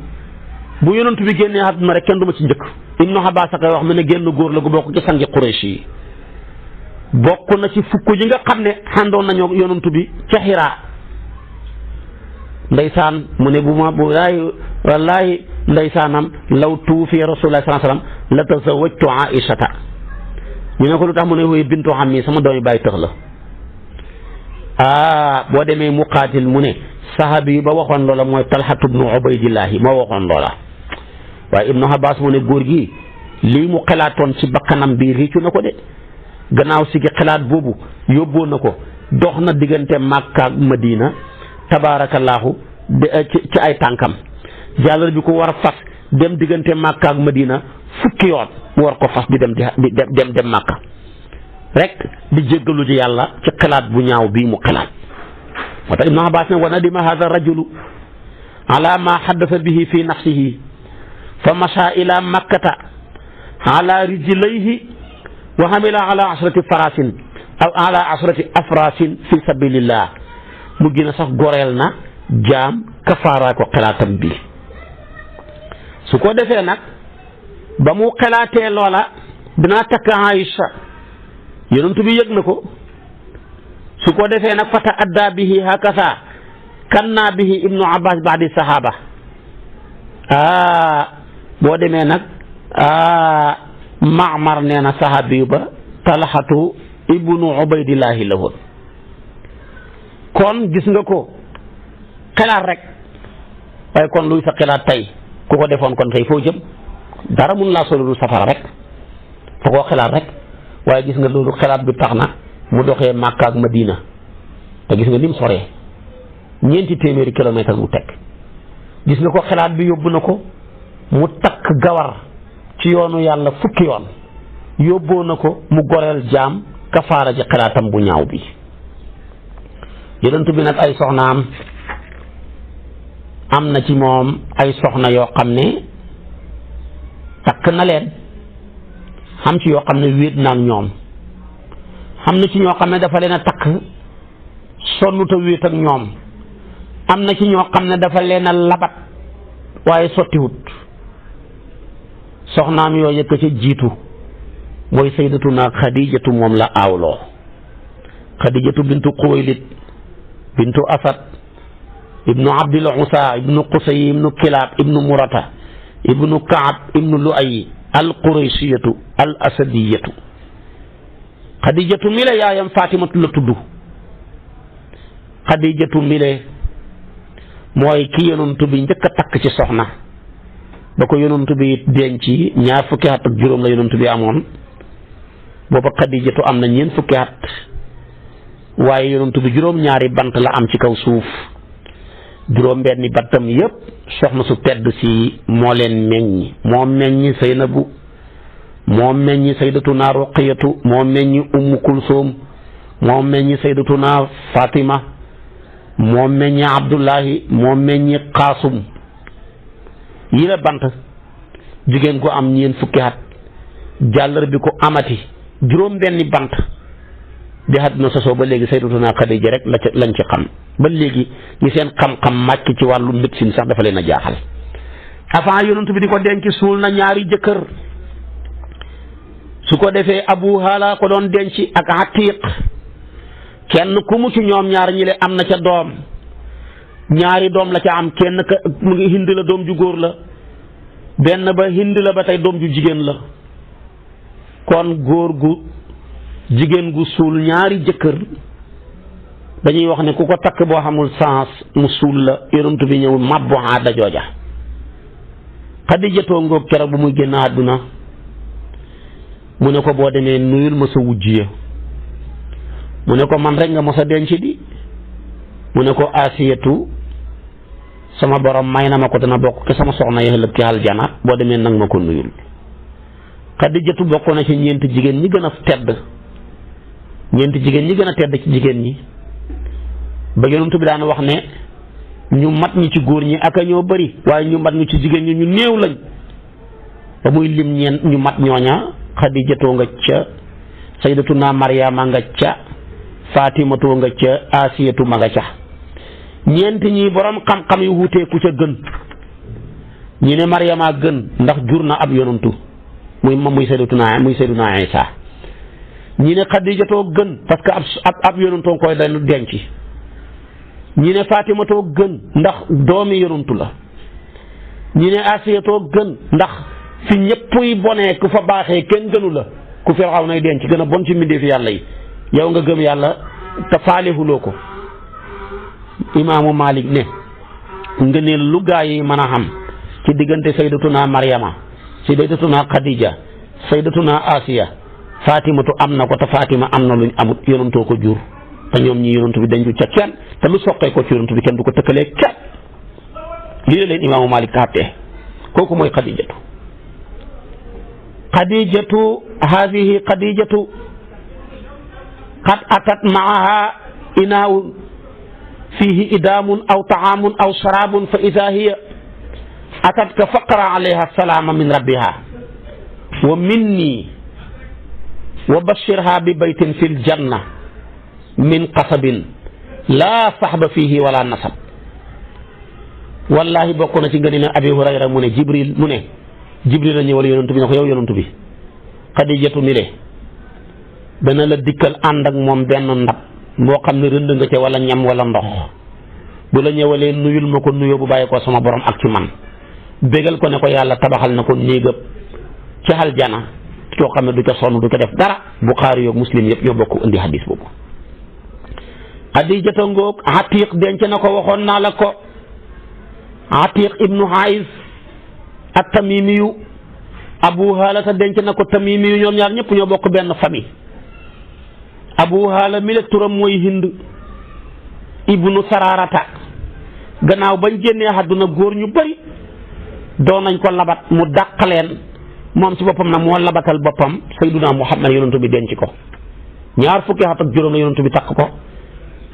bu yonantu bi génnee àdduna rek kenn du ma ci njëkk. Ibnu Abbaas koy wax mu ne génn góor la gu bokk ci sangi Quraysh yi bokk na ci fukk ji nga xam ne xàndoon nañoo yonantu bi ca Xiraa ndeysaan mu ne bu ma wallaahi ndeysaanam law tuufi Rasulullah sallallahu alayhi wasallam la tazawwajtu Aysata ñu ne ko lu tax mu ne woy bintu xam mi sama doomi bàyyi tëx la. boo demee Muqaatil mu ne sahabi ba waxoon loola mooy Talhatu bnu Ubaydillahi moo waxoon loola waaye Ibnu Abbaas mu ne góor gi lii mu xalaatoon ci bakkanam bi réccu na ko de gannaaw si gi xalaat boobu yóbboo na ko dox na diggante Makka ak Madina tabaarakallaahu ci ay tànkam jàllar bi ko war a fas dem diggante Makka ak Madina fukki yoon mu war ko fas di dem Makka rek di jéggalu ji yàlla ci xalaat bu ñaaw bii mu xalaat moo tax Ibnu Abbas ne wa nadima hada rajulu ala ma haddasa bihi fi nafsihi fa masha ila makkata ala rijlayhi wa hamila ala asrati farasin aw ala asrati afrasin fi sabilillah mu gën a sax goreel na jaam kafaara ko xalaatam bi su ko defee nag ba mu xalaatee loola dinaa takk Aïcha yonent bi yëg na ko su ko defee nag fata adda bihi hakasa kanna bihi ibnu abbas baadi sahaba boo demee nag Maamar nee na sahabi ba Talhatu ibnu Ubaydillahi la woon kon gis nga ko xalaat rek waaye kon luy sa xalaat tey ku ko defoon kon tey foo jëm dara mun laa solo lu safara rek fa koo xalaat rek waaye gis nga loolu xalaat bi tax na mu doxee Makka ak Madina te gis nga ni mu soree 4 téeméeri kilomètre mu teg gis nga ko xalaat bi yóbbu na ko mu takk gawar ci yoonu yàlla fukki yoon yóbboo na ko mu goreel jaam kafaara ji xalaatam bu ñaaw bi yonent bi nag ay soxnaam am na ci moom ay soxna yoo xam ne takk na leen xam ci yoo xam ne wéet na ak ñoom xam na ci ñoo xam ne dafa leen a takk sonnuta wéet ak ñoom am na ci ñoo xam ne dafa leen a labat waaye sottiwut soxnaam yoo yëkk ca jiitu mooy sayyidatuna Xadijatu moom la aawloo Xadijatu bintu Xuwaylid bintu Asad ibnu Abdil Usa ibnu Qusay ibnu Kilaab ibnu Murata ibnu Kaab ibnu Luay al Quraysiyatu al Asadiyatu Xadijatu mi le yaayam Fatimatu la tudd Xadijatu mi le mooy ki yonent bi njëkk a takk ci soxna ba ko yonent bi denc 2 fukki at ak juróom la yonent bi amoon booba Xadijatu am na 4 fukki at waaye yonent bi juróom-ñaari bant la am ci kaw suuf juróom-benni bantam yépp soxna su tedd si moo leen meññ moo meññ Saynabu moo meññ Sayyidatuna Ruqiyatu moo meññ Ummu Kulsum moo meññ Sayyidatuna Fatima moo meññ Abdullahi moo meññ Qasum yi la bant jigéen ko am 4 fukki at jàllar bi ko amati juróom-benni bant bi àdduna sosoo ba léegi Sayyidatuna Xadija rek lañ ci xam ba léegi ñi seen xam-xam màcc ci wàllu médecine sax dafa leen a jaaxal avant yonent bi di ko denc suul na 2 jëkkër su ko defee Abu Hala ko doon denc ak Atiq kenn ku mu ci ñoom ñaar ñi le am na ca doom 2 doom la ca am kenn ka mu ngi Hind la doom ju góor la benn ba Hind la ba tey doom ju jigéen la kon góor gu jigéen gu suul 2 jëkkër dañuy wax ne ku ko takk boo xamul sens mu suul la yonent bi ñëw mabbu aada jooja Xadijatoo ngoog keroog bu muy génn àdduna mu ne ko boo demee nuyul ma sa wujj ya mu ne ko man rek nga mos a denc di mu ne ko Asiyatu sama borom may na ma ko dana bokk ke sama soxna yi ëllëg ci aljana boo demee nag ma ko nuyul Xadijatu bokk na ci 4 jigéen ñi gën a tedd 4 jigéen ñi gën a tedd ci jigéen ñi ba yonent bi daan wax ne ñu mat ñi ci góor ñi ak a ñoo bëri waaye ñu mat ñi ci jigéen ñi ñu néew lañ ba muy lim ñu mat ñooña Xadijatoo nga ca Sayyidatuna Maryama nga ca Fatimatoo nga ca Asiyatu ma nga ca 4 ñi borom xam-xam yu wuutee ku ca gën ñi ne Maryama gën ndax jur na ab yonantu muy Sayyiduna Isa ñi ne Xadijatoo gën parce que ab yonantoo koy dañu denc ñi ne Fatimatoo gën ndax doomi yonantu la ñi ne Asiyatoo gën ndax fi ñëppuy bonee ku fa baaxee kenn gënu la ku Firawna nay denc gën a bon ci mbindeefi yàlla yi yow nga gëm yàlla te faalewuloo ko imaamu Malik ne nga ne lu gaa yi mën a xam ci diggante Sayyidatuna Maryama Sayyidatuna Khadija Sayyidatuna Asiya Fatimatu am na ko te Fatima am na luñ amut yonantoo ko jur te ñoom ñi yonantu bi dañ du ca kenn te lu soqee ko ci yonantu bi kenn du ko tëkkalee kenn lii la leen imaamu Malik tàttee kooku mooy Xadijatu haadihi Xadijatu qad atat maaha inaaw fiihi idaamun aw taamun aw sharaabun fa idaa hiya atatka faqra alayha salaama min rabbiha wa minni wa bashirha bi baytin fi ljanna min qasabin laa saxba fiihi wala nasab. wallahi bokk na ci ngëni ne Abi Hurayra mu ne Jibril a ñëwal yonantu bi ne ko yow yonantu bi Xadijatu mi de dana la dikkal ànd ak moom benn ndab moo xam ne rënd nga ca wala ñam wala ndox bu la ñëwalee nuyul ma ko nuyoo bu bàyyi ko sama borom ak ci man bégal ko ne ko yàlla tabaxal na ko néegab ci aljana soo xam ne du ca sonn du ca def dara Buxaari yoog Muslim yëpp ñoo bokk indi hadis boobu. Xadijatu ngoog Atiq denc na ko waxoon naa la ko Atiq ibnu Haiz at-Tamimiyu Abu Haalata denc na ko Tamimiyu ñoom ñaar ñëpp ñoo bokk benn famille. Abu Haala mi la turam mooy Hind ibnu Sararata gannaaw bañ génnee àdduna góor ñu bari doon nañ ko labat mu dàq leen moom ci boppam nag moo labatal boppam Sayyiduna Muhammad yonantu bi denc ko ñaar fukki at ak juróom la yonantu bi takk ko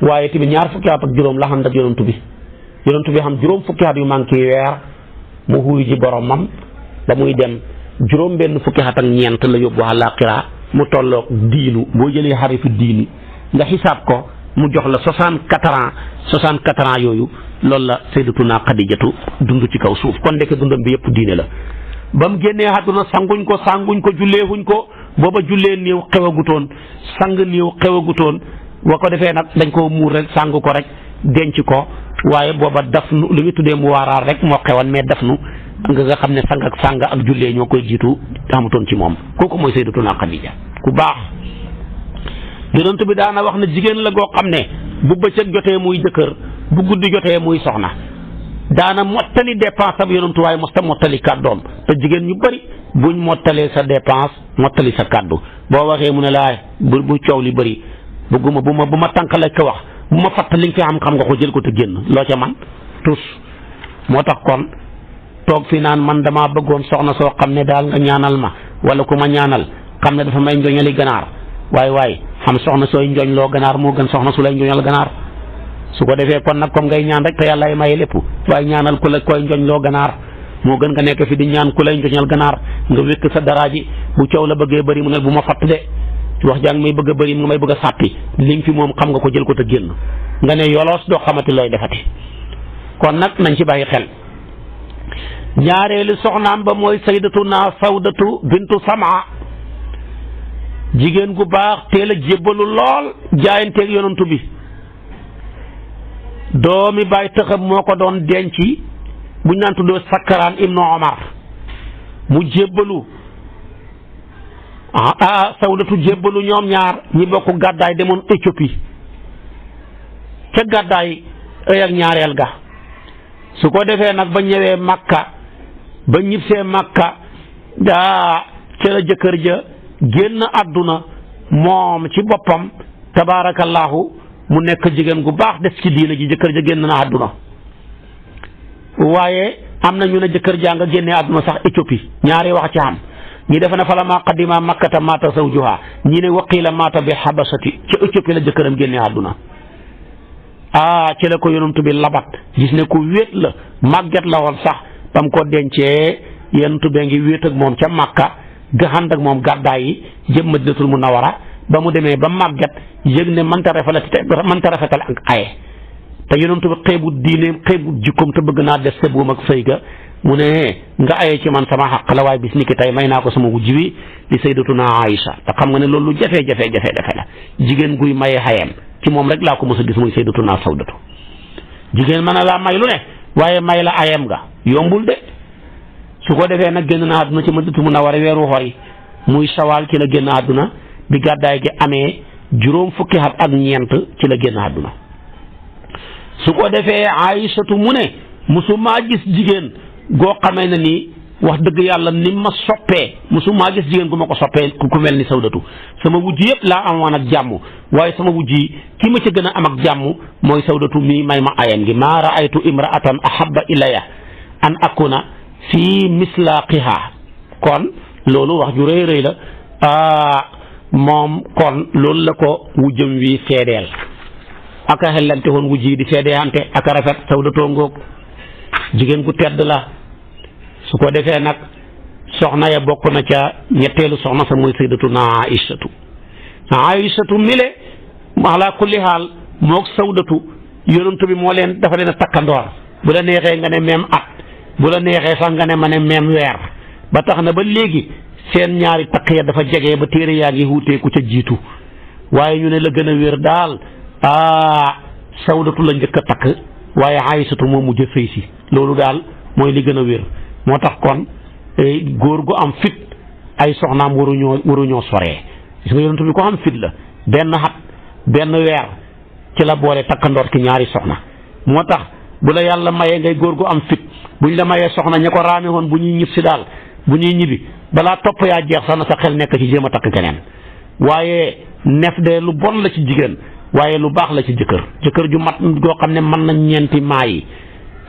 waaye tamit ñaar fukki at ak juróom la xam ak yonantu bi xam juróom fukki at yu manqué weer mu xuuy ji boromam ba muy dem juróom benn fukki at ak ñeent la yóbbu àllaaxira mu tolloog diinu boo jëlee xarifu diini nga xisaab ko mu jox la 64 ans yooyu loolu la Sayyidatuna Xadijatu dund ci kaw suuf kon ndeke dundam bi yëpp diine la. ba mu génnee àdduna sanguñ ko julleewuñ ko booba jullee néew xewagutoon sang néew xewagutoon boo ko defee nag dañ koo muur rek sang ko rek denc ko waaye booba dafnu lu ñu tuddee mu waaraar rek moo xewan mais dafnu nga xam ne sang ak jullee ñoo koy jiitu amutoon ci moom kooku mooy Sayyidatuna Xadija ku baax. yonent bi daana wax ne jigéen la goo xam ne bu bëccëg jotee muy jëkkër bu guddi jotee muy soxna daana mottali dépense am yonentu waaye mosta mottali kàddoom te jigéen ñu bari buñ mottalee sa dépense mottali sa kàddu boo waxee mu ne laay bu coow li bari bëgguma bu ma tànkale ko wax bu ma fatt li nga fi xam nga ko jël ko te génn loo ca man tus moo tax kon toog fi naan man damaa bëggoon soxna soo xam ne daal nga ñaanal ma wala ku ma ñaanal xam ne dafa may njoñali ganaar waaye xam soxna sooy njoñ loo ganaar moo gën soxna su lay njoñal ganaar su ko defee kon nag comme ngay ñaan rek te yàlla maye lépp waaye ñaanal ku la koy njoñ loo ganaar moo gën nga nekk fi di ñaan ku lay njoñal ganaar nga wékk sa dara ji bu coow la bëggee bëri mu ne bu ma fatt de wax jàng may bëgg a bëri mu may bëgg a sàppi li nga fi moom xam nga ko jël ko te génn nga ne yoloos doo xamati looy defati kon nag nañ ci bàyyi xel. ñaareelu soxnaam ba mooy Sayyidatuna Sawdatu bintu Samaa jigéen gu baax teel a jébbalu lool jaayanteeg yonantu bi doomi baay tëxam moo ko doon denc buñ naan tuddoo Sakkaraan ibnu Omar mu jébbalu Sawdatu jébbalu ñoom ñaar ñi bokk gàddaay demoon Éthiopie ca gàddaay ëy ak ñaareel ga su ko defee nag ba ñëwee Makka ba ñibbisee Makka ca la jëkkër ja génn àdduna moom ci boppam tabaarakallaahu mu nekk jigéen gu baax des ci diina ji jëkkër ja génn na àdduna waaye am na ñu ne jëkkër jaa nga génnee àdduna sax Éthiopie ñaari wax ci am ñi defe ne fa la maa qadima makkata maata zawjuha ñi ne waqiila maata bi habasati ca Éthiopie la jëkkëram génnee àdduna ci la ko yonent bi labat gis ne ku wéet la màgget la woon sax ba mu ko dencee yonent bee ngi wéet ak moom ca Makka gaxand ak moom gàddaay yi jëm Madinatul Munawwara ba mu demee ba màgget yëg ne mënta rafetal ak aye te yonent bi xeebut diineem xeebut jikkoom te bëgg naa des sa buum ak sëy ga mu ne nga aye ci man sama xaq la waaye bis ni ki tey may naa ko sama wujj wi di Sayyidatuna Aïcha te xam nga ne loolu jafe-jafe la jigéen guy maye xayem ci moom rek laa ko mos a gis muy Sayyidatuna Sawdatu jigéen mën na laa may lu ne waaye may la ayem nga yombul de su ko defee nag génn na àdduna ci Madinatul Munawwara weeru xori muy sawaal ci la génn àdduna bi gàddaay gi amee juróom fukki at ak ñeent ci la génn àdduna su ko defee Aïsatu mu ne musumaa gis jigéen goo xamee ne nii wax dëgg yàlla ni ma soppee musumaa gis jigéen gu ma ko soppee ku mel ni Sawdatu sama wujj yëpp laa amoon ak jàmm waaye sama wujj yi ki ma ci gën a am ak jàmm mooy Sawdatu mii may ma ayam gi maa raaytu imraatan ahabba ilaya an akuna fii mislaaqiha kon loolu wax ju rëy la moom kon loolu la ko wujjam wi seedeel aka xellante woon wujj yi di seedeante aka rafet Sawdatoo ngoog jigéen gu tedd la. su ko defee nag soxna ya bokk na ca ñetteelu soxna sa mooy sayyidatuna Aïchatu mile ala kulli xaal moog Sawdatu yonent bi moo leen dafa leen a takkandoor bu la neexee nga ne même at bu la neexee sax nga ne ma ne même weer ba tax na ba léegi seen ñaari takk ya dafa jege ba téere yaa ngi wuutee ku ca jiitu waaye ñu ne la gën a wér daal Sawdatu la njëkk a takk waaye Aïchatu moo mujj a sëy si loolu daal mooy li gën a wér moo tax kon góor gu am fit ay soxnaam waruñoo soree gis nga yonent bi ko am fit la benn xat benn weer ci la boole takkandoor ki ñaari soxna moo tax bu la yàlla mayee ngay góor gu am fit buñ la mayee soxna ña ko raame woon bu ñuy ñib si daal bu ñuy ñibbi balaa topp yaa jeex sax na sa xel nekk ci jéem a takk keneen waaye nef de lu bon la ci jigéen waaye lu baax la ci jëkkër ju mat goo xam ne mën na ñeenti maa yi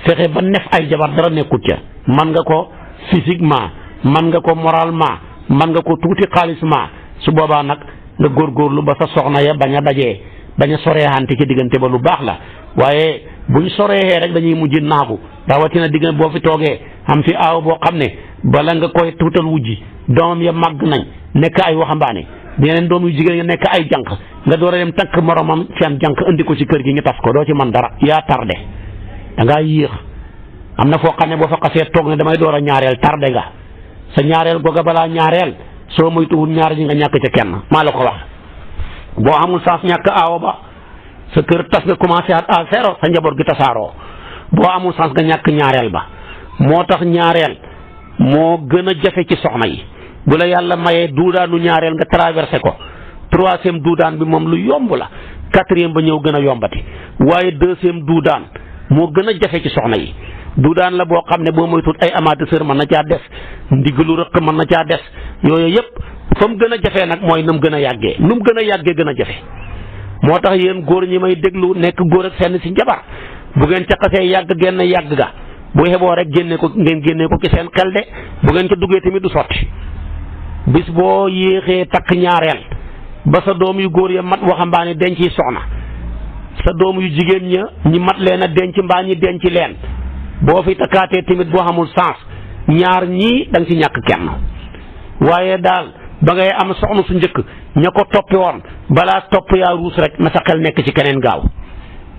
fexe ba nef ay jabar dara nekkut ca man nga ko physiquement man nga ko moralement man nga ko tuuti xaalisement su boobaa nag nga góorgóorlu ba sa soxna ya bañ a dajee bañ a soreexante ci diggante ba lu baax la waaye buñ soreexee rek dañuy mujj naagu rawatina diggante boo fi toogee am fi aaw boo xam ne bala nga koy tuutal wujji doomam ya màgg nañ nekk ay waxambaane yeneen doom yu jigéen ya nekk ay jànq nga door a dem takk moromam seen jànq indi ko ci kër gi ñu tas ko doo ci man dara yaa tardé da ngaa yéex am na foo xam ne boo fa xasee toog ne damay door a ñaareel tardé nga sa ñaareel googa balaa ñaareel soo moytuwul ñaar ñi nga ñàkk ca kenn maa la ko wax boo amul saas ñàkk aawo ba sa kër tas nga commencé à zéro sa njaboot gi tasaaroo boo amul saas nga ñàkk ñaareel ba moo tax ñaareel moo gën a jafe ci soxna yi bu la yàlla mayee duudaanu ñaareel nga traversé ko troisième duudaan bi moom lu yomb la quatrième ba ñëw gën a yombati waaye deuxième duudaan moo gën a jafe ci soxna yi duudaan la boo xam ne boo moytuwul ay amateur mën na caa des ndigalu rëq mën na caa des yooyu yëpp fa mu gën a jafee nag mooy nu mu gën a yàggee nu mu gën a yàggee gën a jafe moo tax yéen góor ñi may déglu nekk góor ak seen si njabar bu ngeen ca xasee yàgg genn yàgg ga bu xeboo rek génne ko ngeen génne ko ci seen xel de bu ngeen ca duggee tamit du sotti bis boo yéexee takk ñaareel ba sa doom yu góor ya mat waxambaane denc soxna sa doom yu jigéen ña ñi mat leen a denc mbaa ñi denc leen boo fi takkaatee tamit boo xamul sens ñaar ñii da nga ci ñàkk kenn waaye daal ba ngay am soxna su njëkk ña ko toppi woon balaa topp yaa ruus rek na sa xel nekk ci keneen gaaw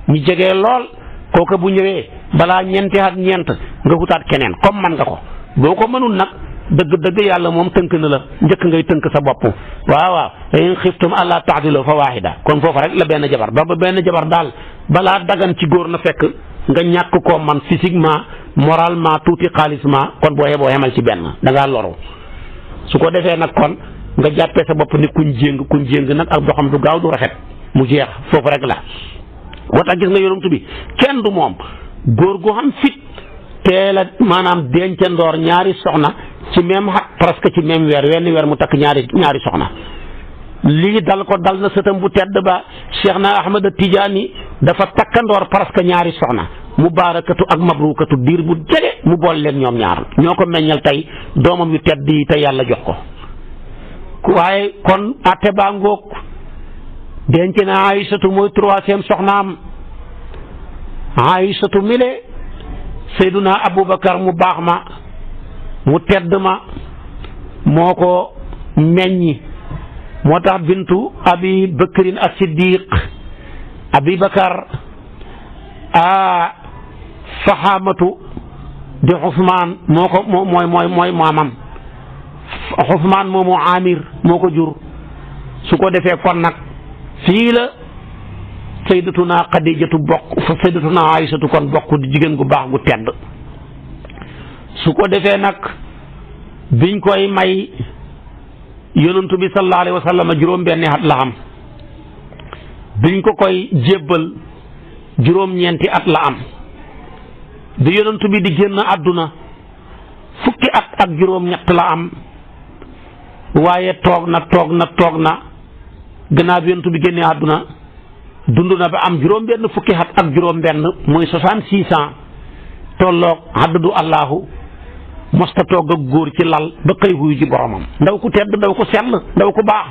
ñi jegee lool kooka bu ñëwee balaa ñeenti ak ñeent nga wutaat keneen comme man nga ko boo ko mënul nag dëgg-dëgg yàlla moom tënk na la njëkk ngay tënk sa bopp waaw in xiftum allaa ta'dilu fa waahida kon foofu rek la benn jabar ba benn jabar daal balaa dagan ci góor na fekk nga ñàkk koo man physiquement moralement tuuti xaalisement kon boo yeboo xemal ci benn da ngaa loru su ko defee nag kon nga jàppee sa bopp ni kuñ jéng nag ak doxam du gaaw du rafet mu jeex foofu rek la moo tax gis nga yonent bi kenn du moom góor gu xam fit teel a maanaam dencandoor ñaari soxna ci même xat presque ci même wenn weer mu takk ñaari soxna lii dal ko dal na sëtam bu tedd ba Cheikh na Ahmad Tijaani dafa takkandoor presque ñaari soxna mubaarakatu ak mabrukatu diir bu jege mu bool leen ñoom ñaar ñoo ko meññal tey doomam yu tedd yi te yàlla jox ko waaye kon atte baa ngoog denc na Aïsatu mooy troisième soxnaam Aïsatu mile Seyduna Aboubacar mu baax ma mu tedd ma moo ko meññi moo tax bintu Abi Bakrin as-Siddiq Abi Bakar Faxaamatu di Usmaan moo ko mooy maamam Usmaan moomu Amir moo ko jur su ko defee kon nag fii la sayyidatuna Xadijatu bokk fa sayyidatuna Aysatu kon bokk di jigéen gu baax gu tedd su ko defee nag biñ koy may yonantu bi sallallahu alayhi wa sallam juróom-benni at la am biñ ko koy jébbal juróom-ñeenti at la am bi yonantu bi di génn àdduna fukki at ak juróom-ñett la am waaye toog na gannaaw bi yonantu bi génnee àdduna dund na ba am juróom-benn fukki at ak juróom-benn muy 66 ans tolloog haddadu Allahu mosta toog ak góor ci lal ba xëy wuyu ji boromam ndaw ku tedd ndaw ku sell ndaw ku baax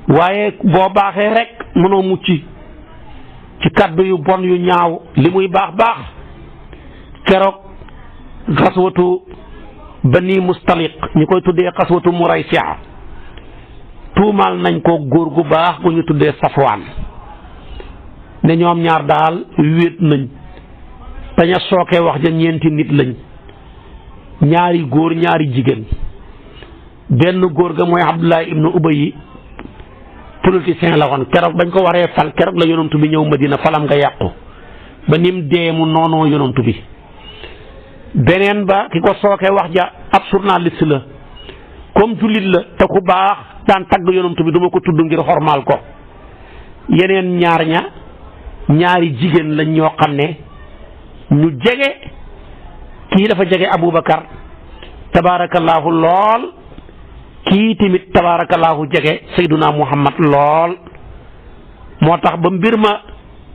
waaye boo baaxee rek mënoo mucc ci kàddu yu bon yu ñaaw li muy baax baax keroog xaswatu bani mustaliq ñu koy tuddee xaswatu muraysia tuumaal nañ ko góor gu baax bu ñu tuddee Safwaan ne ñoom ñaar daal wéet nañ daña sooke wax ja ñeenti nit lañ ñaari góor ñaari jigéen benn góor ga mooy Abdullah ibnu Ubay politicien la woon keroog bañ ko waree fal keroog la yonantu bi ñëw Madina falam nga yàqu ba nim dee mu noonoo yonantu bi beneen ba ki ko sooke wax ja ab journaliste la comme jullit la te ku baax daan tagg yonantu bi duma ko tudd ngir xormaal ko yeneen ñaar ña ñaari jigéen lañ ñoo xam ne ñu jege kii dafa jege Aboubacar tabaarakallaahu lool kii tamit tabaarakallaahu jege Sayduna Muhammad lool moo tax ba mbir ma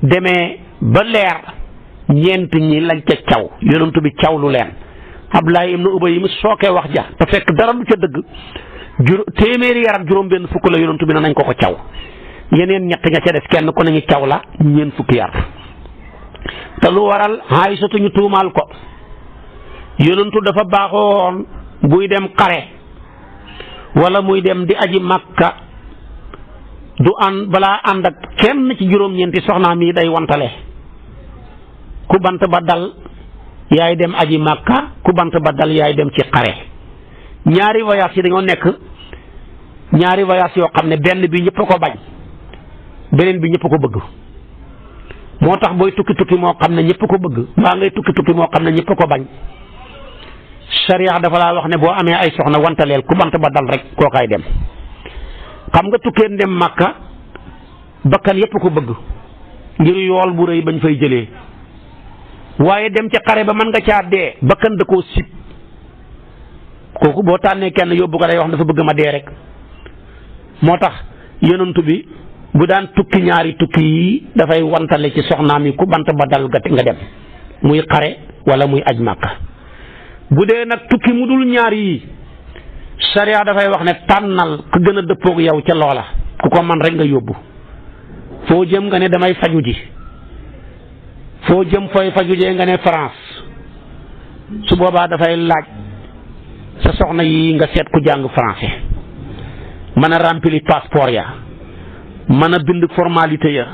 demee ba leer ñeent ñi lañ ca caw yonantu bi caw lu leen Abdullah ibnu Ubay mi sookee wax ja te fekk dara lu ca dëgg téeméeri yar ak juróom benn fukk la yonantu bi ne nañ ko caw yeneen ñett nga ca des kenn ku nañu caw la ñeent fukki yar te lu waral Aysatu ñu tuumaal ko yonantu dafa baaxoon buy dem xare wala muy dem di aji Makka du balaa ànd ak kenn ci juróom-ñeenti soxnaam yi day wantale ku bant ba dal yaay dem aji Makka ku bant ba dal yaay dem ci xare ñaari voyage yi dañoo nekk ñaari voyage yoo xam ne benn bi ñëpp a ko bañ beneen bi ñëpp ko bëgg moo tax booy tukki moo xam ne ñëpp ko bëgg mbaa ngay tukki moo xam ne ñëpp ko bañ sharia dafa laa wax ne boo amee ay soxna wantaleel ku bant ba dal rek kookaay dem xam nga tukkeen dem Makka bakkan yëpp ko bëgg ngir yool bu rëy bañ fay jëlee waaye dem ca xare ba mën nga caa dee bakkan da koo sib kooku boo tànnee kenn yóbbu ko day wax dafa bëgg ma dee rek moo tax yonantu bi bu daan tukki ñaari tukki yi dafay wantale ci soxnaam yi ku bant ba dal nga dem muy xare wala muy aj Makka bu dee nag tukki mu dul ñaar yi sariya dafay wax ne tànnal ku gën a dëppoog yow ca loola ku ko man rek nga yóbbu foo jëm nga ne damay faju ji foo jëm fooy faju jee nga ne France su boobaa dafay laaj sa soxna yi nga seet ku jàng français mën a remplir passeport ya mën a bind formalité ya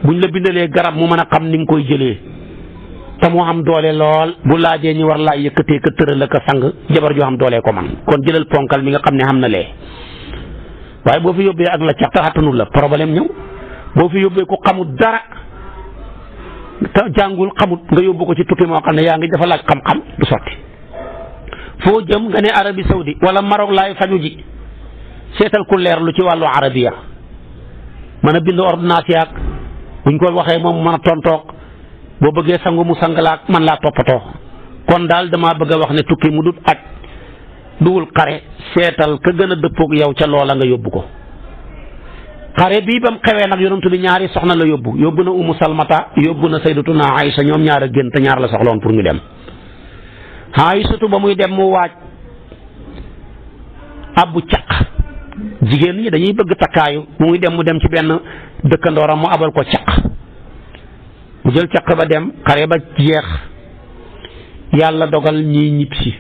buñ la bindalee garab mu mën a xam ni nga koy jëlee te mu am doole lool bu laajee ñi war laa yëkkatee ka tëral la ka sang jabar joo xam doole ko man kon jëlal ponkal mi nga xam ne xam na lee waaye boo fi yóbbee ak la cax te xattanul la problème ñëw boo fi yóbbee ko xamut dara te jàngul xamut nga yóbbu ko ci tukki moo xam ne yaa ngi dafa laaj xam-xam du sotti foo jëm nga ne Arabie Saoudi wala Maroc laay faju ji seetal ku leer lu ci wàllu arabiya mën a bind ordonnance yaag buñ ko waxee moom mën a tontoog boo bëggee sangu mu sang laak man laa toppatoo kon daal damaa bëgg a wax ne tukki mu dut aj duwul xare seetal ka gën a dëppoog yow ca loola nga yóbbu ko xare bii ba mu xewee nag yonantu bi ñaari soxna la yóbbu na Umu Salmata yóbbu na Sayyidatuna Aysa ñoom ñaar a génn te ñaar la soxloon pour ñu dem Aysatu ba muy dem mu waaj abbu caq jigéen ñi dañuy bëgg takkaayu mu muy dem mu dem ci benn dëkkandooram mu abal ko caq mu jël caq ba dem xare ba jeex yàlla dogal ñiy ñibbisi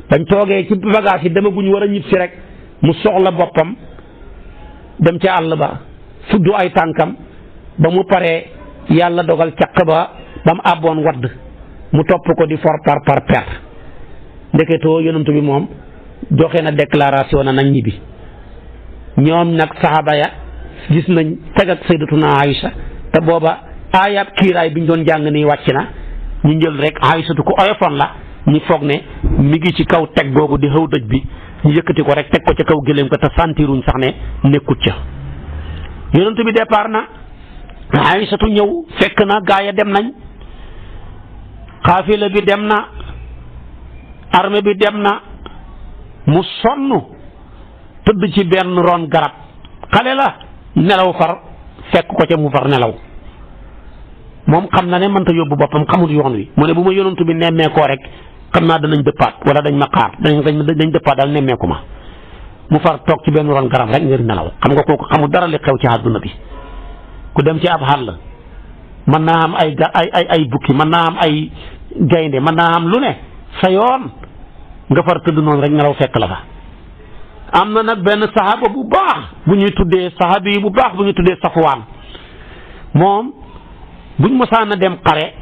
bañ toogee ci bagage yi dama guñ war a ñibbisi rek mu soxla boppam dem ca àll ba fuddu ay tànkam ba mu paree yàlla dogal caq ba mu àbboon wadd mu topp ko di for par per ndeketoo yonantu bi moom joxe na déclaration na nañ ñibbi ñoom nag saxaaba ya gis nañ teg ak Sayyidatuna Aïcha te booba aayab kiiraay bi ñu doon jàng nii wàcc na ñu jël rek Aïchatu ko oyofoon la ñu foog ne mi ngi ci kaw teg googu di xaw dëj bi ñu yëkkati ko rek teg ko ca kaw gëléem ko te santiruñ sax ne nekkut ca yonent bi départ na Aïchatu ñëw fekk na gaaya dem nañ xaafila bi dem na armée bi dem na mu sonn tëdd ci benn ron garab xale la nelaw far fekk ko ca mu far nelaw moom xam na ne mënta yóbbu boppam xamul yoon wi mu ne bu ma yonantu bi nemmeekoo rek xam naa danañ dëppaat wala dañ ma xaar dañ dëppaat daal nemmeeku ma mu far toog ci benn ron garab rek ngir nelaw xam nga kooku xamul dara li xew ci àdduna bi ku dem ci ab xàll mën naa am ay bukki mën naa am ay gaynde mën naa am lu ne sa yoon nga far tëdd noonu rek nelaw fekk la fa. am na nag benn saxaaba bu baax bu ñuy tuddee saxaabi yi bu baax bu ñuy tuddee Safwaan moom buñ mosaan a dem xare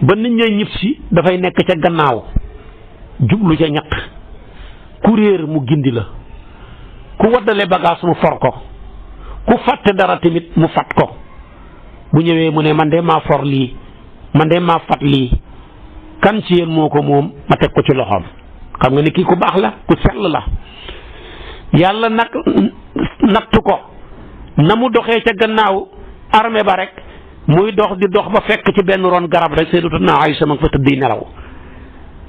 ba nit ñay ñib si dafay nekk ca gannaaw jublu ca ñaq ku réer mu gindi la ku waddale bagage mu for ko ku fàtte dara tamit mu fat ko bu ñëwee mu ne man de maa for lii man de maa fat lii kan ci yéen moo ko moom ma teg ko ci loxoom. xam nga ni kii ku baax la ku sell la yàlla nag nattu ko na mu doxee ca gannaaw armée ba rek muy dox di dox ba fekk ci benn ron garab rek Sayyidatuna Aïcha ma fa tëdd nelaw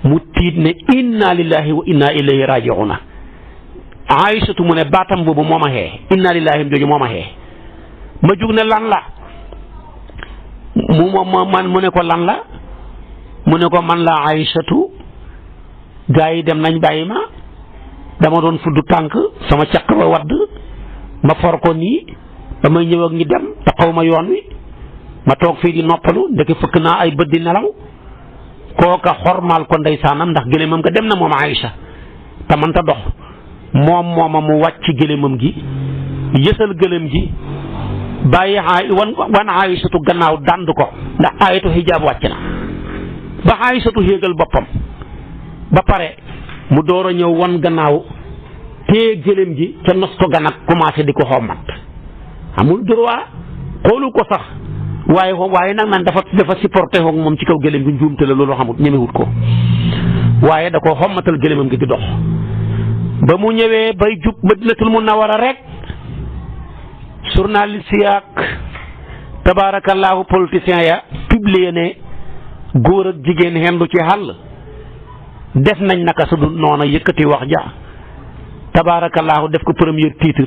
mu tiit ne inna lillahi wa inna ilayhi raji'una. Aïchatu mu ne baatam boobu moo ma xee inna lillahi jooju moo ma xee ma jug ne lan la mu ne ko lan la mu ne ko man la Aïchatu gaa yi dem nañ bàyyi ma dama doon fudd tànk sama caq ba wadd ma for ko nii damay ñëw ak ñi dem te xaw ma yoon wi ma toog fii di noppalu ndeke fëkk naa ay bët di nelaw kooka xormaal ko ndeysaanam ndax gëléemam nga dem na moom Aïcha te mënta dox mooma mu wàcc gëléemam gi yësal gëléem gi bàyyi wan Aïchatu gannaaw dànd ko ndax ayatu xijaab wàcc na ba Aïchatu yéegal boppam ba pare mu door a ñëw wan gannaaw téye gëléem gi ca nos ko gan ak commencé di ko xommat amul droit xoolu ko sax waaye nag man dafa supporté xoog moom ci kaw gëléem gi njuumte la loolu xamut ñemewut ko waaye da koo xommatal gëléemam gi di dox ba mu ñëwee bay jub Madinatul Munawwara rek journaliste yaak tabaarakallaahu politicien ya publié ne góor ak jigéen xendu ci xàll def nañ naka su dul noona yëkkati wax ja tabaarakallaahu def ko premier titre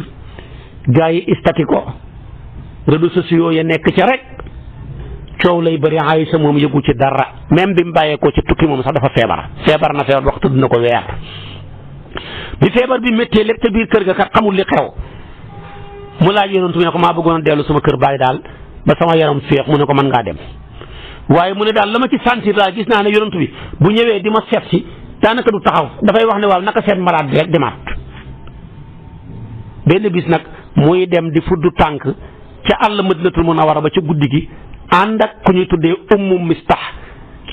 gars yi istati ko réseaux sociaux ya nekk ca rek coow lay bëri Aïcha moom yëgu ci dara même bi mu bàyyeekoo ci tukki moom sax dafa feebar na feebar waxtu dina ko weer bi feebar bi méttee lépp ca biir kër ga kat xamul li xew mu laaj yonent bi ne ko maa bëggoon a dellu sama kër baay daal ba sama yaram féex mu ne ko mën ngaa dem waaye mu ne daal la ma ci sentir daal gis naa ne yonent bi bu ñëwee di ma seet si daanaka du taxaw dafay wax ne waaw naka seet malade bi rek demaat benn bis nag muy dem di fudd tànk ca àll Madinatul Munawwara ba ca guddi gi ànd ak ku ñuy tuddee Ummu Mistah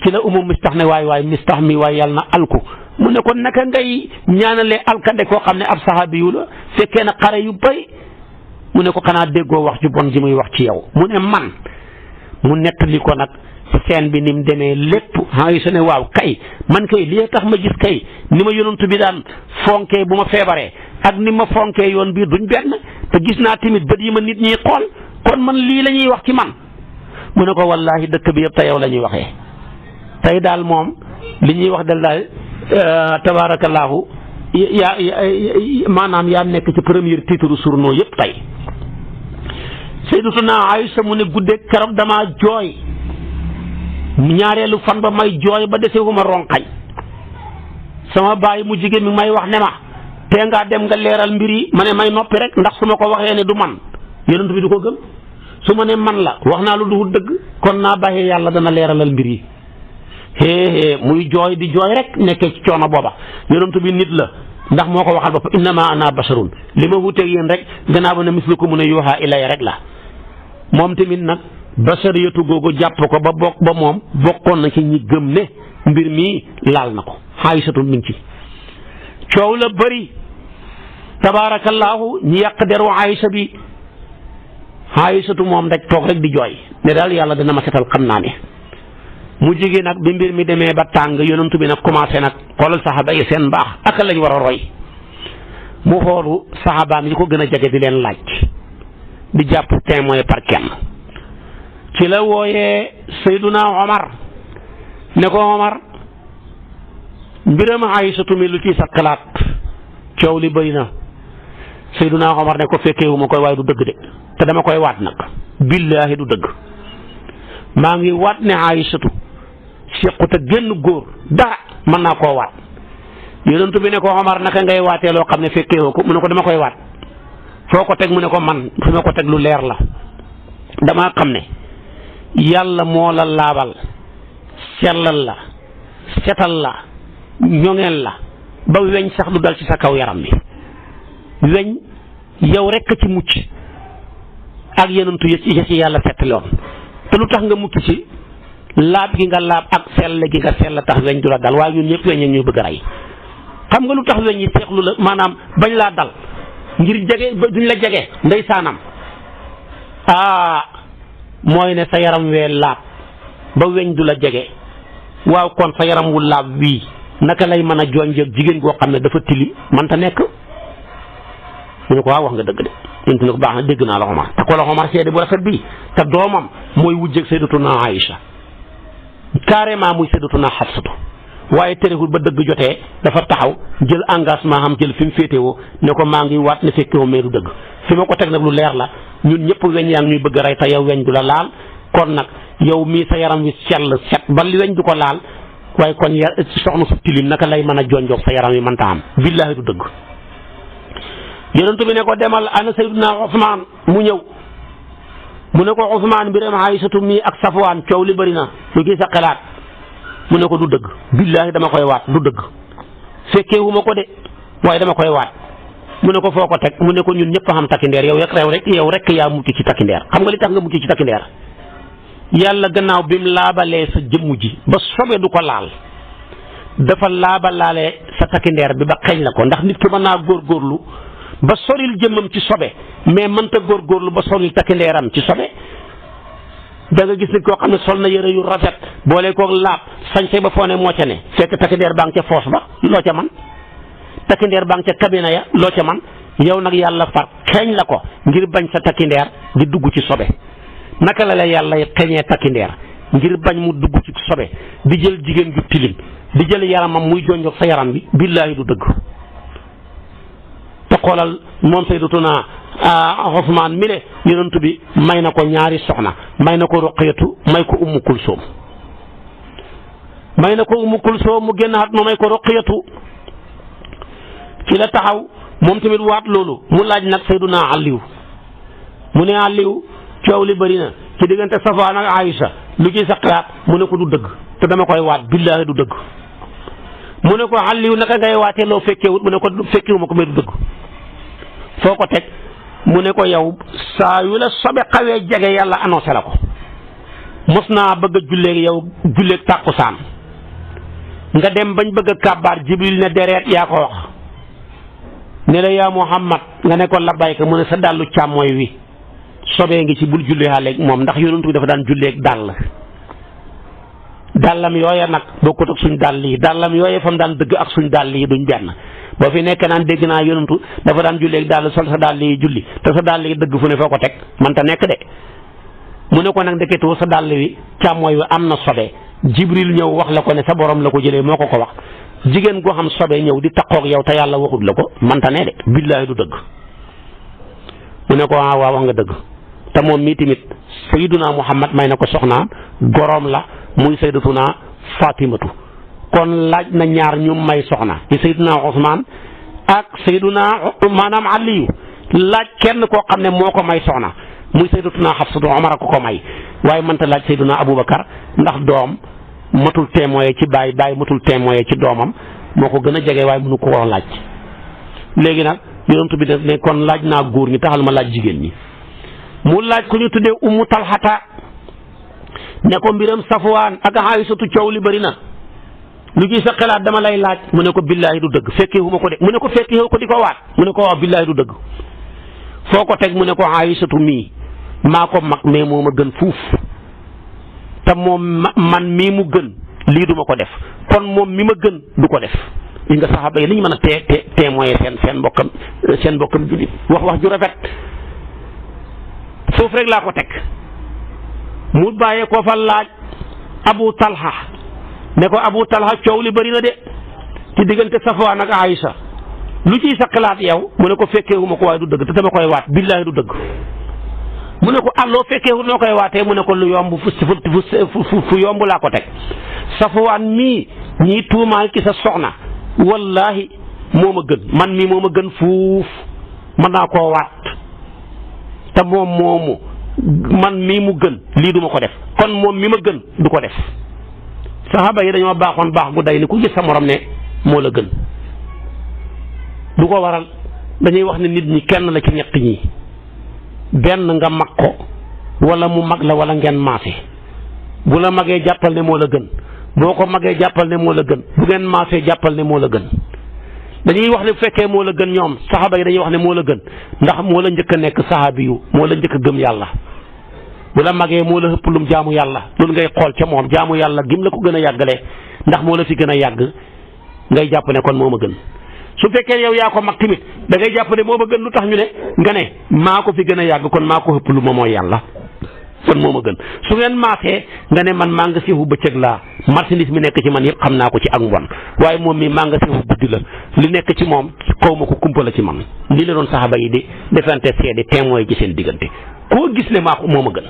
ci la Ummu Mistah ne waay Mistah mi waay yàlla na alku mu ne ko naka ngay ñaanalee alkande koo xam ne ab saxaabi yu la fekkee na xare yu bay mu ne ko xanaa déggoo wax ju bon ji muy wax ci yow mu ne man mu nettali ko nag seen bi ni mu demee lépp Aïcha ne waaw kay man kay li tax ma gis kay ni ma yonantu bi daan fonkee bu ma feebaree ak ni ma fonkee yoon bii duñ benn te gis naa tamit bët yi ma nit ñi xool kon man lii la ñuy wax ci man mu ne ko wallaahi dëkk bi yëpp te yow la ñuy waxee tey daal moom li ñuy wax daal tabaarakallaahu maanaam yaa nekk ci premier titre journaux yëpp tey Sayyidatuna Aïcha mu ne guddee keroog damaa jooy ñaareelu fan ba may jooy ba dese wu ma ronqañ sama baay mu jigéen mi may wax ne ma te ngaa dem nga leeral mbir yi ma ne may noppi rek ndax su ma ko waxee ne du man yonent bi du ko gëm su ma ne man la wax naa lu du dëgg kon naa bàyyee yàlla dana leeralal mbir yi muy jooy di jooy rek nekkee ci coono booba yonent bi nit la ndax moo ko waxal bopp innama ana basharun li ma wuteeg yéen rek gannaaw ba ne mislukum ne yuuhaa ilay rek la moom tamit nag bashariyatu googu jàpp ko ba moom bokkoon na ci ñi gëm ne mbir mi laal na ko Aïsatu mi ngi ci coow la bëri tabaarakallaahu ñi yàq deru Aïcha bi Aïsatu moom rek toog rek di jooy ne daal yàlla dana ma setal xam naa ne mu jigéen nag bi mbir mi demee ba tàng yonantu bi nag commencé nag xoolal saxaaba yi seen mbaax ak lañ war a roy mu xoolu saxaabaam yi ko gën a jege di leen laaj di jàpp témoin par kenn ci la wooyee Seyduna Omar ne ko Omar mbiram Aïsatu mi lu ci sa xalaat coow li bëri na Seyduna Omar ne ko fekkeewu ma koy waaye du dëgg de te dama koy waat nag billaahi du dëgg maa ngi waat ne Aïsatu sequt a génn góor dara mën naa koo waat yonent bi ne ko Omar naka ngay waatee loo xam ne fekkeewoo ko mu ne ko dama koy waat foo ko teg mu ne ko man fi ma ko teg lu leer la damaa xam ne yàlla moo la laabal sellal la setal la ñoŋeel la ba weñ sax du dal ci sa kaw yaram bi weñ yow rekk ci mucc ak yenentu ya ci yàlla settaloon te lu tax nga mucc ci laab gi nga laab ak sell gi nga sell tax weñ du la dal waaye ñun ñëpp weñ ñuy bëgg a rey xam nga lu tax weñ yi seexlu la maanaam bañ laa dal ngir jege duñ la jege ndeysaanam mooy ne sa yaram wee laab ba weñ du la jege waaw kon sa yaram wu laab wii naka lay mën a jonjeeg jigéen goo xam ne dafa tili man ta nekk mu ne ko waaw wax nga dëgg de yéen ne ko baax na dégg naa la Omar te ko la Omar seede bu rafet bii te doomam mooy wujjeeg sayyidatuna Aïcha carrément muy sayyidatuna Xafsatu waaye terewul ba dëgg jotee dafa taxaw jël engagement am jël fi mu féetewoo ne ko maa ngi waat ne fekkewoo mais du dëgg fi ma ko teg nag lu leer la ñun ñëpp weñ yaa ngi ñuy bëgg a rey te yow weñ du la laal kon nag yow mii sa yaram wi sell set ba li weñ du ko laal waaye kon soxna su tilim naka lay mën a jonjoog sa yaram wi mënta am billaahi du dëgg yonent bi ne ko demal ana sayyiduna Usmaan mu ñëw mu ne ko Usmaan mbiram Aysatu mii ak Safwaan coow li bëri na lu gis sa xalaat mu ne ko du dëgg billaahi dama koy waat du dëgg fekkeewu ma ko de waaye dama koy waat mu ne ko foo ko teg mu ne ko ñun ñëpp xam takki ndeer yow rek yaa mucc ci takki ndeer xam nga li tax nga mucc ci takki ndeer yàlla gannaaw bi mu laabalee sa jëmm ji ba sobe du ko laal dafa laabalaale sa takki ndeer bi ba xeeñ la ko ndax nit ki mën naa góorgóorlu ba soril jëmmam ci sobe mais mënta góorgóorlu ba soril takki ndeeram ci sobe da nga gis nit koo xam ne sol na yëre yu rafet boole koog laab sañse ba foo ne moo ca ne fekk takki ndeer baa ngi ca foos ba loo ca man takki ndeer baa ngi ca cabine ya loo ca man yow nag yàlla far xeeñ la ko ngir bañ sa takki ndeer di dugg ci sobe naka la yàlla xeeñee takki ndeer ngir bañ mu dugg ci sobe di jël jigéen ju tilim di jël yaramam muy jonjoog sa yaram bi billaahi du dëgg te xoolal moom sayyidatuna Usmaan mi le yonent bi may na ko ñaari soxna may na ko Ruqayatu may ko Ummu Kulsoom mu génn àdduna may ko Ruqayatu ci la taxaw moom tamit waat loolu mu laaj nag sayyiduna Aliyu mu ne Aliyu coow li bëri na ci diggante Safwaan ak Aïcha lu ci sa xalaat mu ne ko du dëgg te dama koy waat billaahi du dëgg mu ne ko Aliyu naka ngay waatee loo fekkewut mu ne ko fekkewu ma ko mais du dëgg foo ko teg mu ne ko yow saa yu la sobe xawee jege yàlla annoncé la ko mos naa bëgg a julleeg yow julleeg tàkkusaan nga dem bañ bëgg a kàbbaar Jibril ne dereet yaa ko wax ne la yaa Muhammad nga ne ko labbayka mu ne sa dàllu càmmooy wi sobee ngi ci bul jullee xaaleeg moom ndax yonent bi dafa daan julleeg dàllam yooya nag bokkut ak suñ dàll yi dàllam yooya fa mu daan dëgg ak suñ dàll yi duñ benn boo fi nekk naan dégg naa yonentu dafa daan julleeg dàll sol sa dàll yi julli te sa dàll yi dëgg fu ne foo ko teg man ta nekk de mu ne ko nag ndeketoo sa dàll wi càmmooy wi am na sobe Jibril ñëw wax la ko ne sa borom la ko jëlee moo ko wax jigéen goo xam sobe ñëw di taqoog yow te yàlla waxut la ko man ta ne de billaahi du dëgg mu ne ko waaw wax nga dëgg te moom mii tamit sayyiduna Muhammad may na ko soxnaam goroom la muy sayyidatuna Fatimatu kon laaj na ñaar ñu may soxna ci sayyiduna Usmaan ak sayyiduna maanaam Aliyu laaj kenn koo xam ne moo ko may soxna muy sayyidatuna Xafsatu Omar a ko may waaye mënta laaj sayyiduna Abubakar ndax doom matul témoin ci baay matul témoin ci doomam moo ko gën a jege waaye mënu ko war a laaj léegi nag yonent bi def ne kon laaj naa góor ñi taxal ma laaj jigéen ñi mu laaj ku ñu tuddee Ummu Talhata ne ko mbiram Safwaan ak Aysatu coow li bëri na lu ci sa xalaat dama lay laaj mu ne ko billaahi du dëgg fekkeewu ma ko de mu ne ko fekkeewu ko di ko waat mu ne ko waaw billaahi du dëgg foo ko teg mu ne ko Aysatu mii maa ko mag mais moo ma gën fuuf te moom man mii mu gën lii du ma ko def kon moom mi ma gën du ko def li nga saxaaba yi li ñu mën a témoin seen mbokkam jullit wax ju rafet foofu rek laa ko teg mu bàyyee ko fa laaj Abu Talha ne ko Abu Talha coow li bëri na de ci diggante Safwaan ak Aïcha lu ciy sa xalaat yow mu ne ko fekkeewu ma ko waaye du dëgg te dama koy waat billaahi du dëgg mu ne ko alloo fekkeewu noo koy waatee mu ne ko lu yomb fu yomb laa ko teg Safwaan mii ñii tuumaal ci sa soxna wallaahi moo ma gën man mii moo ma gën fuuf mën naa koo waat te moom moomu man mii mu gën lii duma ko def kon moom mi ma gën du ko def. saxaaba yi dañoo baaxoon baax bu day ni ku gis sa morom ne moo la gën. du ko waral dañuy wax ne nit ñi kenn la ci ñett ñi benn nga mag ko wala mu mag la wala ngeen maase bu la magee jàppal ne moo la gën boo ko magee jàppal ne moo la gën bu ngeen maasee jàppal ne moo la gën. dañuy wax ne bu fekkee moo la gën ñoom saxaaba yi dañuy wax ne moo la gën ndax moo la njëkk a nekk saxaabi yu moo la njëkk a gëm yàlla bu la magee moo la ëpp lum jaamu yàlla loolu ngay xool ca moom jaamu yàlla gim la ko gën a yàggalee ndax moo la fi gën a yàgg ngay jàpp ne kon moo ma gën. su fekkee yow yaa ko mag tamit da ngay jàpp ne moo ma gën lu tax ñu ne nga ne maa ko fi gën a yàgg kon maa ko ëpp lu ma mooy yàlla kon moo ma gën su ngeen maasee nga ne man maa nga seexu bëccëg laa marchandise mi nekk ci man yëpp xam naa ko ci ak mbon waaye moom mi maa nga seexu guddi la li nekk ci moom xaw ma ko kumpa la ci man lii la doon saxaaba yi di defante seede témoin ci seen diggante koo gis ne maa ko moo ma gën.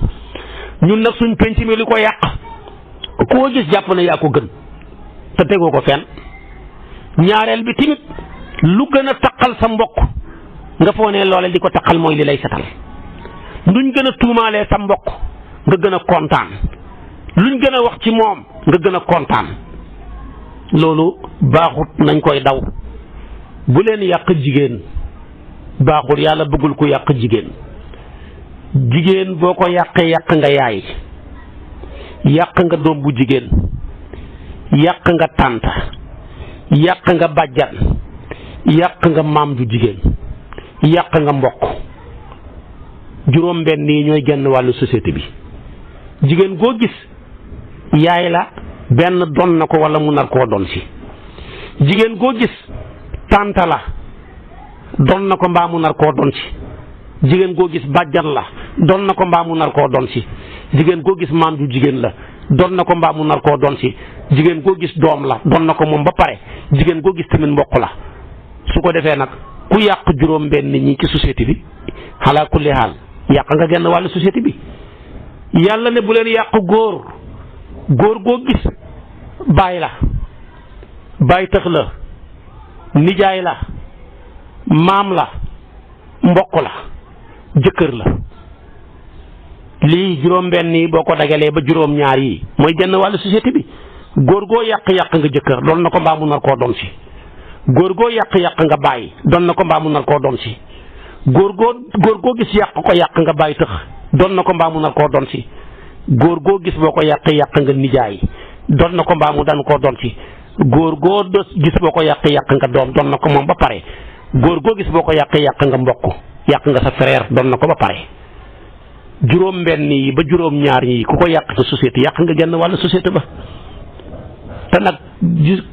ñun nag suñ penc mi li ko yàq koo gis jàpp na yaa ko gën te tegoo ko fenn ñaareel bi tamit lu gën a taqal sa mbokk nga foo ne loole di ko taqal mooy li lay setal luñ gën a tuumaalee sa mbokk nga gën a kontaan luñ gën a wax ci moom nga gën a kontaan loolu baaxut nañ koy daw. bu leen yàq jigéen baaxul yàlla bëggul ku yàq jigéen. jigéen boo ko yàqee yàq nga yaay yàq nga doom bu jigéen yàq nga tànta yàq nga bàjjan yàq nga maam ju jigéen yàq nga mbokk. juróom benn yi ñooy genn wàllu société bi jigéen goo gis yaay la benn don na ko wala mu nar koo don si jigéen goo gis tànta la don na ko mbaa mu nar koo don si jigéen goo gis bàjjan la don na ko mbaa mu nar koo don si jigéen goo gis maam ju jigéen la don na ko mbaa mu nar koo don si jigéen goo gis doom la don na ko moom ba pare jigéen goo gis tamit mbokk la. su ko defee nag ku yàq juróom benn ñi ci société bi xalaa kulli xaal yàq nga genn wàllu société bi. yàlla ne bu leen yàq góor goo gis baay la baay tëx la nijaay la maam la mbokk la jëkkër la lii juróom benn yi boo ko dagalee ba juróom ñaar yi mooy genn wàllu société bi. góor goo yàq nga jëkkër doon na ko mbaa mu nar koo doon si góor goo yàq nga bàyyi doon na ko mbaa mu nar koo doon si góor goo gis yàq nga bàyyi tëx doon na ko mbaa mu nar koo doon si góor goo gis boo ko yàq nga nijaay doon na ko mbaa mu dan koo doon si góor goo gis boo ko yàq nga doom doon na ko moom ba pare góor goo gis boo ko yàq nga mbokk yàq nga sa frère doon na ko ba pare. juróom benn yi ba juróom ñaar yi ku ko yàq sa société yàq nga genn wàllu société ba. te nag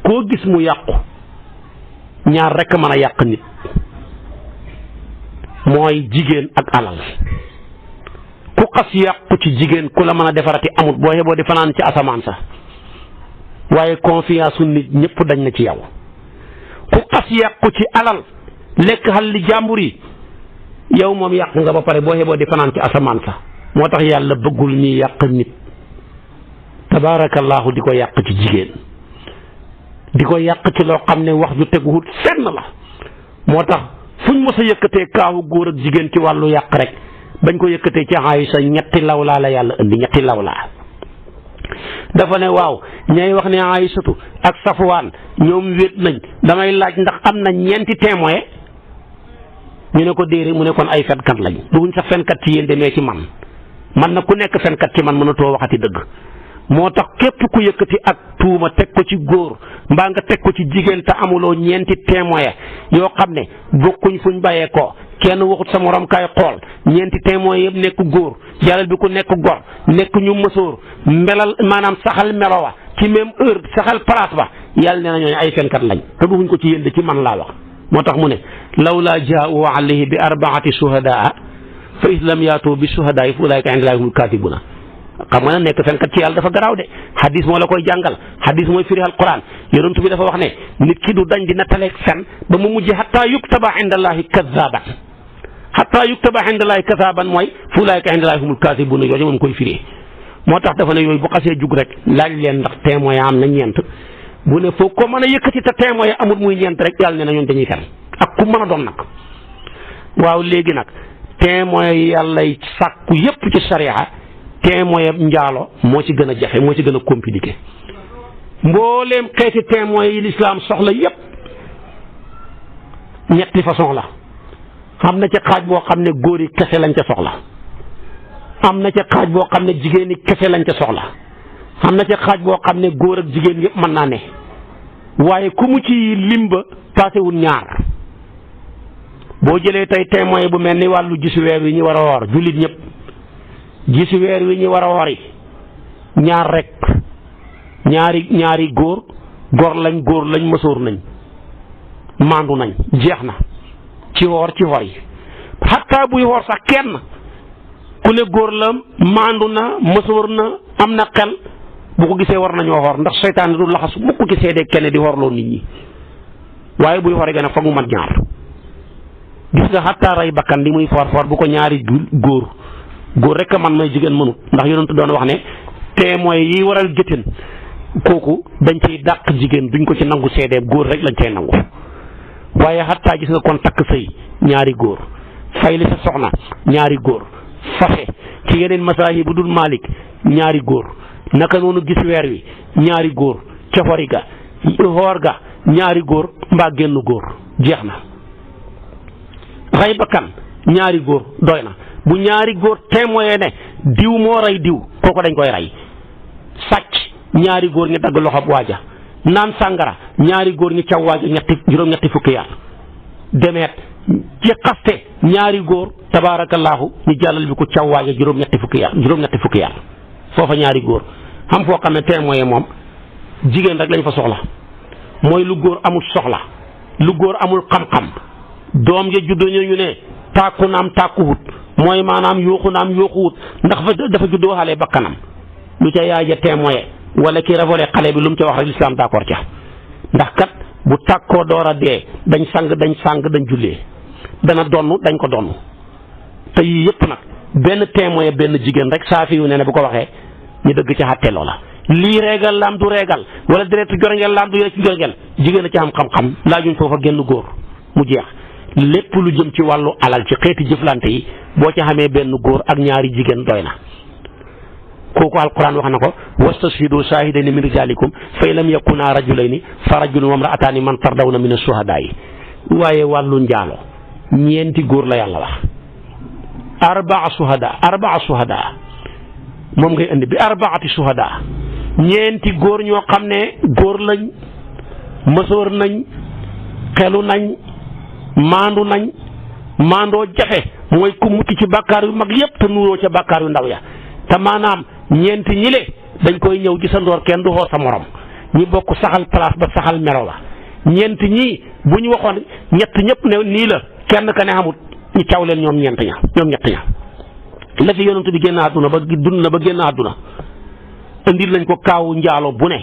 koo gis mu yàqu ñaar rekk mën a yàq nit mooy jigéen ak alal ku xas yàqu ci jigéen ku la mën a defarati amut boo xeboo di fanaan ci asamaan sa waaye confiance su nit ñëpp dañ na ci yow ku xas yàqu ci alal lekk xal li jàmbur yi yow moom yàq nga ba pare boo xeboo di fanaan ci asamaan sa moo tax yàlla bëggul ñuy yàq nit tabaarakallaahu di ko yàq ci jigéen di ko yàq ci loo xam ne wax ju teguwut fenn la moo tax fuñ mës a yëkkatee kaawu góor ak jigéen ci wàllu yàq rek bañ ko yëkkatee ci Aysa ñetti lawlaa la yàlla indi ñetti lawlaa dafa ne waaw ñay wax ne Aysatu ak Safwaan ñoom wéet nañ damay laaj ndax am na ñeenti témoin ñu ne ko déere mu ne kon ay fenkat lañ duñ sax fenkat ci yéen demee ci man na ku nekk fenkat ci man mënatoo waxati dëgg moo tax képp ku yëkkati ak tuuma teg ko ci góor mbaa nga teg ko ci jigéen te amuloo ñeenti témoin yoo xam ne bokkuñ fuñ bàyyee ko kenn waxut sa morom kaay xool ñeenti témoin yëpp nekk góor jalal bi ku nekk gor nekk ñu mësoor melal maanaam saxal melo wa ci même heure saxal place ba yàlla nee na ñooñu ay fenkat lañ te waxuñ ko ci yéen de ci man laa wax moo tax mu ne lawlaa jaa'u alayhi bi arbaati shuhadaa fa iz lam yaatu bi shuhadaa fa ulaa'ika inda llaahi humul kaadibuuna xam nga nekk fenkat ci yàlla dafa garaaw de hadis moo la koy jàngal hadis mooy firi alquran yonent bi dafa wax ne nit ki du dañ di nattaleeg fen ba mu mujj hatta yuktaba inda llaahi kazaaban hatta yuktaba inda llaahi kazaaban mooy fa ulaa'ika inda llaahi humul kaadibuuna yooyu moom koy firi moo tax dafa ne yooyu bu xasee jug rek laaj leen ndax témoin am na ñeent bu ne foog ko mën a yëkkati te témoin amul muy ñeent rek yàlla ne na ñoon dañuy fen ak ku mën a doon nag waaw léegi nag témoin yàlla sàkku yépp ci sariya témoin njaalo moo ci gën a jafe moo ci gën a compliqué mbooleem xeeti témoin yi lislaam soxla yépp ñetti façon la am na ca xaaj boo xam ne góor yi kese lañ ca soxla am na ca xaaj boo xam ne jigéen yi kese lañ ca soxla am na ca xaaj boo xam ne góor ak jigéen yépp mën naa ne waaye ku mu ci limba paasewul ñaar boo jëlee tey témoin bu mel ni wàllu gisu weer wi ñu war a woor jullit ñëpp gisu weer wi ñu war a woor yi ñaar rek ñaari góor lañ mësoor nañ maandu nañ jeex na ci woor yi xataa buy woor sax kenn ku ne góor la maandu na mësoor na am na xel bu ko gisee war nañoo woor ndax seytaane du laxas mukk ci seede kenn di woorloo nit ñi waaye buy woor gën a foog mu mat ñaar gis nga xataa rey bakkan li muy for bu ko ñaari góor rek a man may jigéen mënut ndax yonent doon wax ne témoin yi waral jëtin kooku dañ ciy dàq jigéen duñ ko ci nangu seede góor rek lañ cay nangu waaye xataa gis nga kon takk sëy ñaari góor fay li sa soxna ñaari góor fase ci yeneen masaahib bu dul Maalik ñaari góor naka noonu gis weer wi ñaari góor cofori ga xoor ga ñaari góor mbaa génn góor jeex na rey bakkan ñaari góor doy na bu ñaari góor témoin ne diw moo rey diw kooku dañ koy rey sàcc ñaari góor ñi dagg loxob waaja naan sàngara ñaari góor ñi caw waaja juróom-ñetti fukki yar demeet ci xaste ñaari góor tabaarakallaahu ñu jàllal bi ko caw waaja juróom-ñetti fukki yar foofa ñaari góor xam foo xam ne témoin moom jigéen rek lañ fa soxla mooy lu góor amul soxla lu góor amul xam-xam doom ja juddoo ñu ne tàkku naam tàkkuwut mooy maanaam yuuxu naam yuuxuwut ndax dafa juddoo xale bakkanam lu ca yaay ja témoin wala ki révolé xale bi lu mu ca wax rek lislaam d'accord ca ndax kat bu tàkkoo door a dee dañ sang jullee dana donn dañ ko donn te yii yëpp nag benn témoin benn jigéen rek saafi yu ne bu ko waxee ñu dëgg ca xàtte loola lii reegal laam du reegal wala deretu jorngel laam du deretu jorngel jigéen a ci am xam-xam laajuñ foofa genn góor mu jeex lépp lu jëm ci wàllu alal ci xeeti jëflante yi boo ci xamee benn góor ak ñaari jigéen doy na kooku alquran wax na ko wastashhidu shahidayni min rijalikum fa in lam yakuna rajulayni fa rajulun wa imra'atani man tardawna min ash-shuhada yi waaye wàllu njaalo ñeenti góor la yàlla wax arbaa shuhada moom ngay indi bi arbaati shuhada ñeenti góor ñoo xam ne góor lañ mësoor nañ xelu nañ maandu nañ maandoo jafe mooy ku mucc ci bàkkaar yu mag yépp te nuuroo ca bàkkaar yu ndaw ya te maanaam ñeenti ñile dañ koy ñëw ci sa ndoor kenn du xool sa morom ñi bokk saxal place ba saxal melo la ñeenti ñii bu ñu waxoon ñett ñëpp ne nii la kenn ka ne xamut ñu caw leen ñoom ñett ña la fi yonent bi génn àdduna ba dund na ba génn àdduna indil nañ ko kaawu njaalo bu ne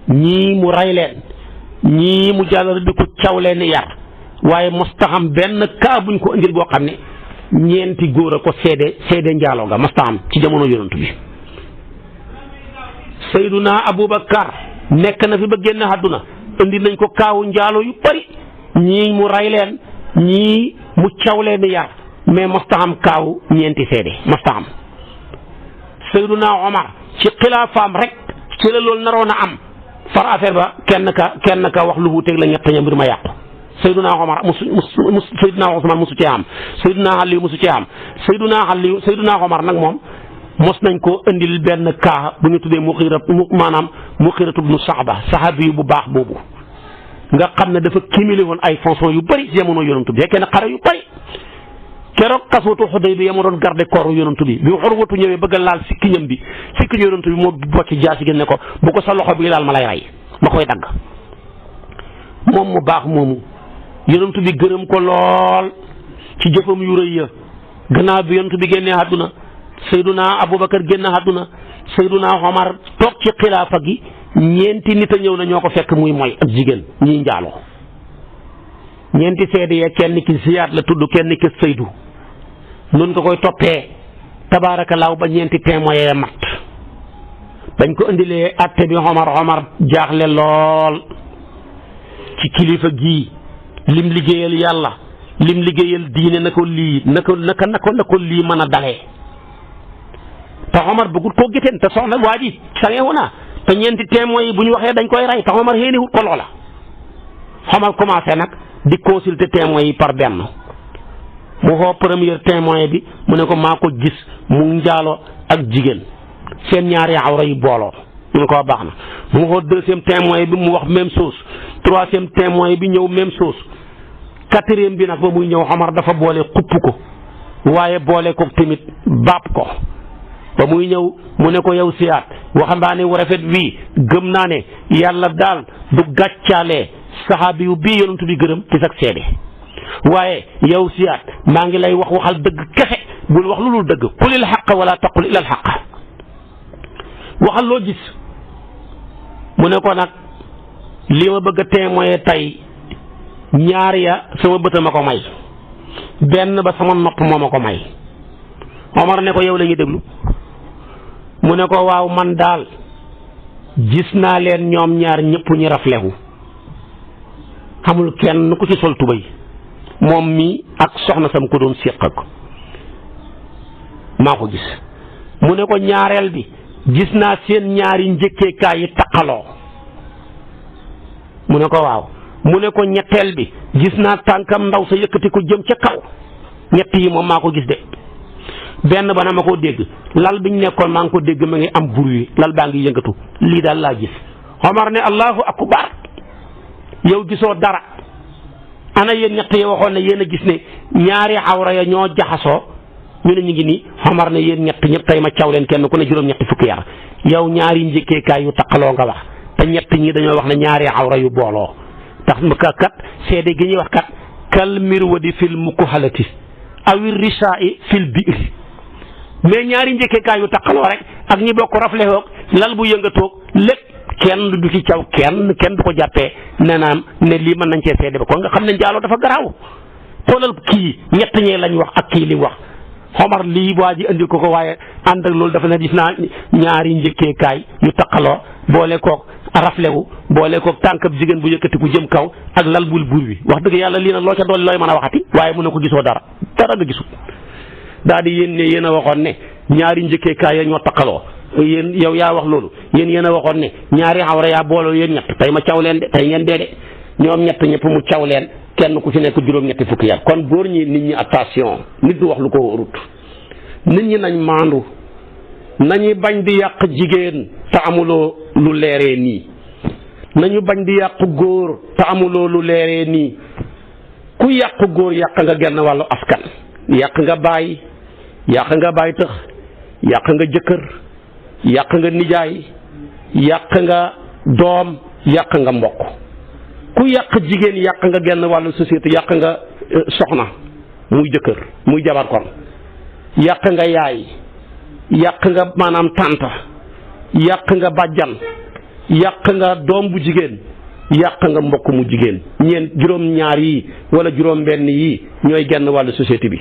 ñii mu rey leen ñii mu jàllale di ko caw leen yar waaye mostaxam benn kaa buñ ko indil boo xam ne ñeenti góor a ko seede njaaloo nga mostaxam ci jamono yonent bi Sayyiduna Abubakar nekk na fi ba génn àdduna indil nañ ko kaawu njaalo yu bari ñii mu rey leen ñii mu caw leen yar mais mostaxam kaawu ñeenti seede mostaxam Sayyiduna Omar ci xilaafaam rek ci la loolu naroon a am far affaire ba kenn ka wax lu wuuteeg la ñett ña mbir ma yàqu Sayyiduna Omar Sayyiduna Usmaan musu cee am Sayyiduna Ali musu cee am Sayyiduna Omar nag moom mos nañ ko indil benn kaa bu ñu tuddee Muxiratu bnu Saxba saxaabi yu bu baax boobu nga xam ne dafa cumulé woon ay fonctions yu bëri jamono yonent bi kenn xare yu bëri keroog xaswatu Xudaybiya ma doon garde corps yonent bi Urwatu ñëwee bëgg a laal sikkiñam bi sikkiñu yonent bi moo bocc jaasi gi ne ko bu ko sa loxo bi laal ma lay rey ma koy dagg moom mu baax moomu yonent bi gërëm ko lool ci jëfam yu rëy ya gannaaw bi yonent bi génnee àdduna Sayyiduna Abubakar génn àdduna Sayyiduna Omar toog ci xilaafa gi ñeenti nit a ñëw na ñoo ko fekk muy mooy ak jigéen ñiy njaaloo ñeenti seede yee kenn ki Ziyaad la tudd kenn ki Saydu noonu nga koy toppee tabaarakallaahu ba ñeenti témoin yee mat bañ ko indilee atte bi Omar jaaxle lool ci kilifa gii lim liggéeyal yàlla lim liggéeyal diine na ko lii na ko lii mën a dalee te Omar bëggut koo gétteen te soxna waa ji sangewu na te ñeenti témoins yi bu ñu waxee dañ koy rey te Omar xéeniwut ko loola. Omar commencé nag di consulter témoins yi par benn mu xoo premier témoin bi mu ne ko maa ko gis mu njaaloo ak jigéen seen ñaari awra yi booloo mu ne ko baax na mu xoo deuxième témoin bi mu wax même chose troisième témoin bi ñëw même chose quatrième bi nag ba muy ñëw Omar dafa boole xupp ko waaye boole ko tamit baab ko ba muy ñëw mu ne ko yow siyaat waxambaane wu rafet wii gëm naa ne yàlla daal du gàccaalee saxaabi yu bii yonent bi gërëm ci sag seede waaye yow siyaat maa ngi lay waxal dëgg kese bul wax lu dul dëgg qulil xaq wala taqul illa al xaq waxal loo gis mu ne ko nag li ma bëgg a témoigner tey ñaar ya sama bëta ma ko may benn ba sama nopp moo ma ko may Omar ne ko yow la ñuy déglu mu ne ko waaw man daal gis naa leen ñoom ñaar ñëpp ñu raflewu xamul kenn ku ci sol tubéy moom mi ak soxna sam ko doon séq ak maa ko gis mu ne ko ñaareel bi gis naa seen ñaari njëkkeekaay yi taqaloo mu ne ko waaw mu ne ko ñetteel bi gis naa tànkam ndaw sa yëkkati ko jëm ca kaw ñett yi moom maa ko gis de benn ba na ma koo dégg lal biñ nekkoon maa ngi ko dégg ma ngi am bruit lal baa ngi yëngatu lii daal laa gis Omar ne allahu akbar yow gisoo dara ana yéen ñett yi waxoon ne yéen a gis ne ñaari awra ya ñoo jaxasoo ñu ne ñu ngi nii Omar ne yéen ñett ñëpp tey ma caw leen kenn ku ne juróom-ñetti fukki yar yow ñaari njëkkeekaay yu taqaloo nga wax te ñett ñi dañoo wax ne ñaari awra yu booloo tax ma kat seede gi ñuy wax kat kal mirwadi fil mukuhalati awir risaa'i fil bi'r mais ñaari njëkkeekaay yu taqaloo rek ak ñi bokk raflehoog lal bu yëngatoog lépp kenn du ci caw kenn du ko jàppee ne naan ne lii mën nañ cee seede ba kon nga xam ne njaaloo dafa garaaw xoolal kii ñett ñee lañ wax ak kii li wax Omar lii waa ji andil ko waaye ànd ak loolu dafa ne gis naa ñaari njëkkeekaay yu taqaloo boole koog raflewu boole koog tànkab jigéen bu yëkkatiku jëm kaw ak lal bul buur bi wax dëgg yàlla lii nag loo ca dool looy mën a waxati waaye mu ne ko gisoo dara nga gisul daal di yéen ne yéen a waxoon ne ñaari njëkkeekaay ya ñoo taqaloo yéen yow yaa wax loolu yéen a waxoon ne ñaari awra yaa booloo yéen ñett tey ma caw leen de tey ngeen dee de ñoom ñett ñëpp mu caw leen kenn ku ci nekk juróom-ñetti fukki yar kon góor ñi nit ñi attention nit du wax lu ko wóorut nit ñi nañ maandu nañu bañ di yàq jigéen te amuloo lu leeree nii nañu bañ di yàq góor te amuloo lu leeree nii ku yàq góor yàq nga genn wàllu askan yàq nga baay tëx yàq nga jëkkër yàq nga nijaay yàq nga doom yàq nga mbokk ku yàq jigéen yàq nga genn wàllu société yàq nga soxna muy jëkkër muy jabar kon yàq nga yaay yàq nga maanaam tànta yàq nga bàjjan yàq nga doom bu jigéen yàq nga mbokk mu jigéen juróom-ñaar yi wala juróom-benn yi ñooy genn wàllu société bi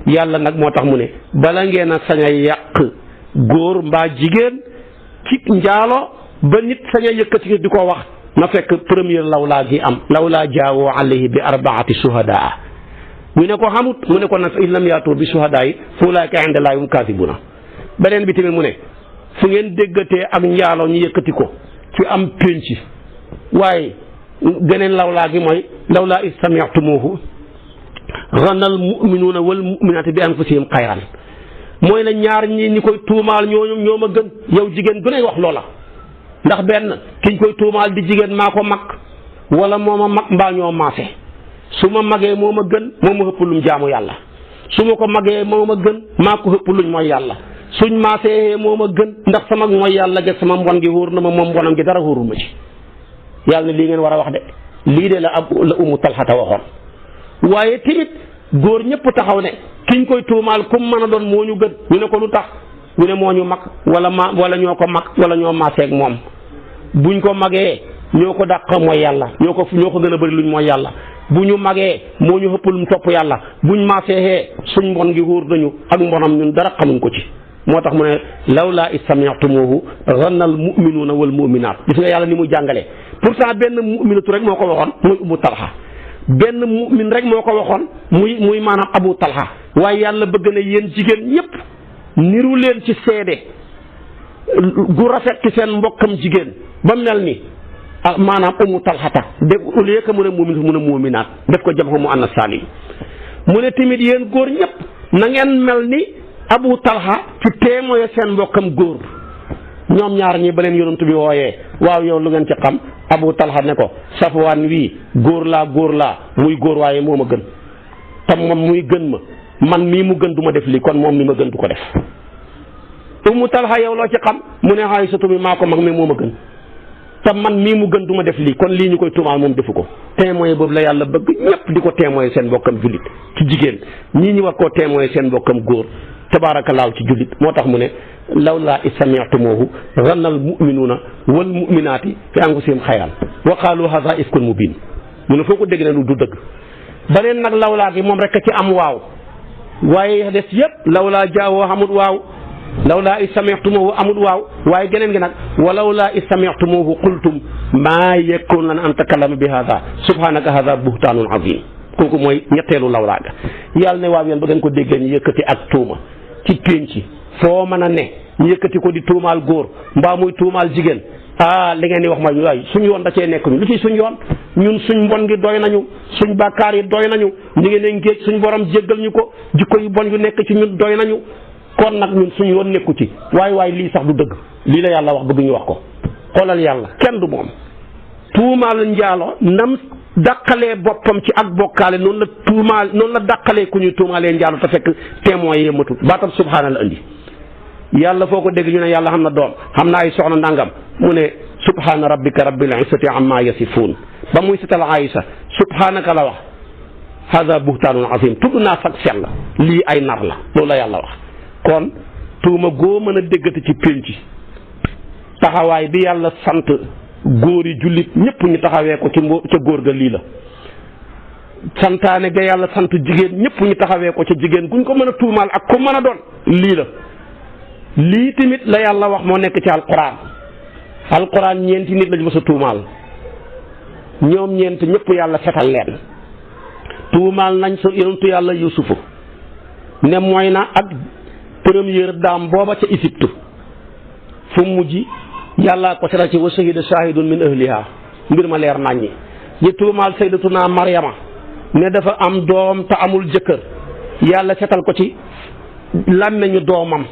yàlla nag moo tax mu ne bala ngeen a sañ a yàq góor mbaa jigéen ci njaalo ba nit sañ a yëkkati di ko wax na fekk première lawlaa gi am lawlaa jaawoo alayhi bi arbaati shuhadaa mu ne ko xamut mu ne ko nag in lam yaatu bi shuhadaa yi fa ulaa'ika inda llaahi hum kaasibuuna beneen bi tamit mu ne fu ngeen déggatee ak njaalo ñu yëkkati ko ci am pénc waaye geneen lawlaa gi mooy lawlaa iz sami'tumuuhu zanna al mu'minuuna wal mu'minaati bi anfusihim xayran mooy la ñaar ñi koy tuumaal ñoo ma gën yow jigéen gën ay wax loola ndax benn kiñ koy tuumaal di jigéen maa ko mag wala moo ma mag mbaa ñoo maase su ma magee moo ma gën moo ma ëpp luñ jaamu yàlla su ma ko magee moo ma gën maa ko ëpp luñ mooy yàlla suñ maasee moo ma gën ndax sama mooy yàlla ge sama mbon gi wóor na ma moom mbonam gi dara wóorul ma ci yàlla ne lii ngeen war a wax de lii de la Ummu Talhata waxoon waaye tamit góor ñëpp taxaw ne kiñ koy tuumaal kum mën a doon moo ñu gën ñu ne ko lu tax ñu ne moo ñu mag wala ñoo ko mag wala ñoo maaseeg moom buñ ko magee ñoo ko dàq mooy yàlla ñoo ko gën a bëri luñ mooy yàlla bu ñu magee moo ñu ëpp luñ topp yàlla buñ maaseexee suñ mbon gi wóor nañu ak mbonam ñun dara xamuñ ko ci moo tax mu ne lawlaa iz sami'tumuuhu zanna al mu'minuuna wal mu'minaat gis nga yàlla ni mu jàngalee pourtant benn mu'minatu rek moo ko waxoon mooy Ummu Talha benn mu'min rek moo ko waxoon muy maanaam Abu Talha waaye yàlla bëgg na yéen jigéen ñëpp niru leen ci seede gu rafet ci seen mbokkam jigéen ba mel ni maanaam Ummu Talhata def au lieu que mu ne muuminaat def ko jamxu mu annas saalim mu ne tamit yéen góor ñëpp na ngeen mel ni Abu Talha ci témoin seen mbokkam góor ñoom ñaar ñi ba leen yonent bi wooyee waaw yow lu ngeen ci xam Abu Talha ne ko Safwaan wii góor laa muy góor waaye moo ma gën tam moom muy gën ma man mii mu gën du ma def lii kon moom mi ma gën du ko def Ummu Talha yow loo ci xam mu ne Aysatu mi maa ko mag mi moo ma gën te man mii mu gën du ma def lii kon lii ñu koy tuumaal moom defu ko témoin boobu la yàlla bëgg ñëpp di ko témoin seen mbokkam jullit ci jigéen ñii ñu war koo témoin seen mbokkam góor tabaarakallaahu ci jullit moo tax mu ne lawlaa iz sami'tumuuhu zanna al mu'minuuna wal mu'minaati fi anfusihim xayran wa qaalu haazaa ifkun mubiin mu ne foo ko dégg ne du dëgg beneen nag lawlaa gi moom rek a ci am waaw waaye des yëpp lawlaa jaawoo amut waaw lawlaa iz sami'tumuuhu amut waaw waaye geneen gi nag wa lawlaa iz sami'tumuuhu qultum maa yakuunu lanaa an natakallama bi haazaa subhaanaka haazaa buhtaanun aziim kooku mooy ñetteelu lawlaa ga yàlla ne waaw yéen ba ngeen ko déggee ñu yëkkati ak tuuma ci pénc foo mën a ne ñu yëkkati ko di tuumaal góor mbaa muy tuumaal jigéen li ngeen di wax mooy waay suñu yoon da cee nekk ñu lu ci suñu yoon ñun suñ mbon gi doy nañu suñ bàkkaar yi doy nañu ñu ngi ne ngéej suñ borom jéggal ñu ko jikko yu bon yu nekk ci ñun doy nañu kon nag ñun suñu yoon nekku ci waaye lii sax du dëgg lii la yàlla wax bëgg ñu wax ko xoolal yàlla kenn du moom tuumaal njaalo nam dàqalee boppam ci ak bokkaale noonu la dàqalee ku ñuy tuumaalee njaalo te fekk témoins yi yëmmatul baatam subhaana la indi yàlla foo ko dégg ñu ne yàlla xam na doom xam na ay soxna ndàngam mu ne subhaana rabbika rabbil izzati amma yasifuun ba muy setal Aïsa subhaanaka la wax hada buhtaanun azim tudd naa sag sell lii ay nar la loolu la yàlla wax kon tuuma goo mën a déggati ci pénc taxawaay bi yàlla sant góor yi jullit ñëpp ñu taxawee ko ca góor ga lii la santaane ga yàlla sant jigéen ñëpp ñu taxawee ko ca jigéen guñ ko mën a tuumaal ak ku mën a doon lii la lii tamit la yàlla wax moo nekk ci alquran ñeenti nit lañ mës a tuumaal ñoom ñeent ñëpp yàlla fetal leen tuumaal nañ sa yonentu yàlla yusufu ne mooy na ak première dame booba ca Égypte fu mujj yàlla ko setal ci wa shahida shahidun min ahliha mbir ma leer naññi ñi tuumaal sayyidatuna Maryama ne dafa am doom te amul jëkkër yàlla setal ko ci làmmeñu doomam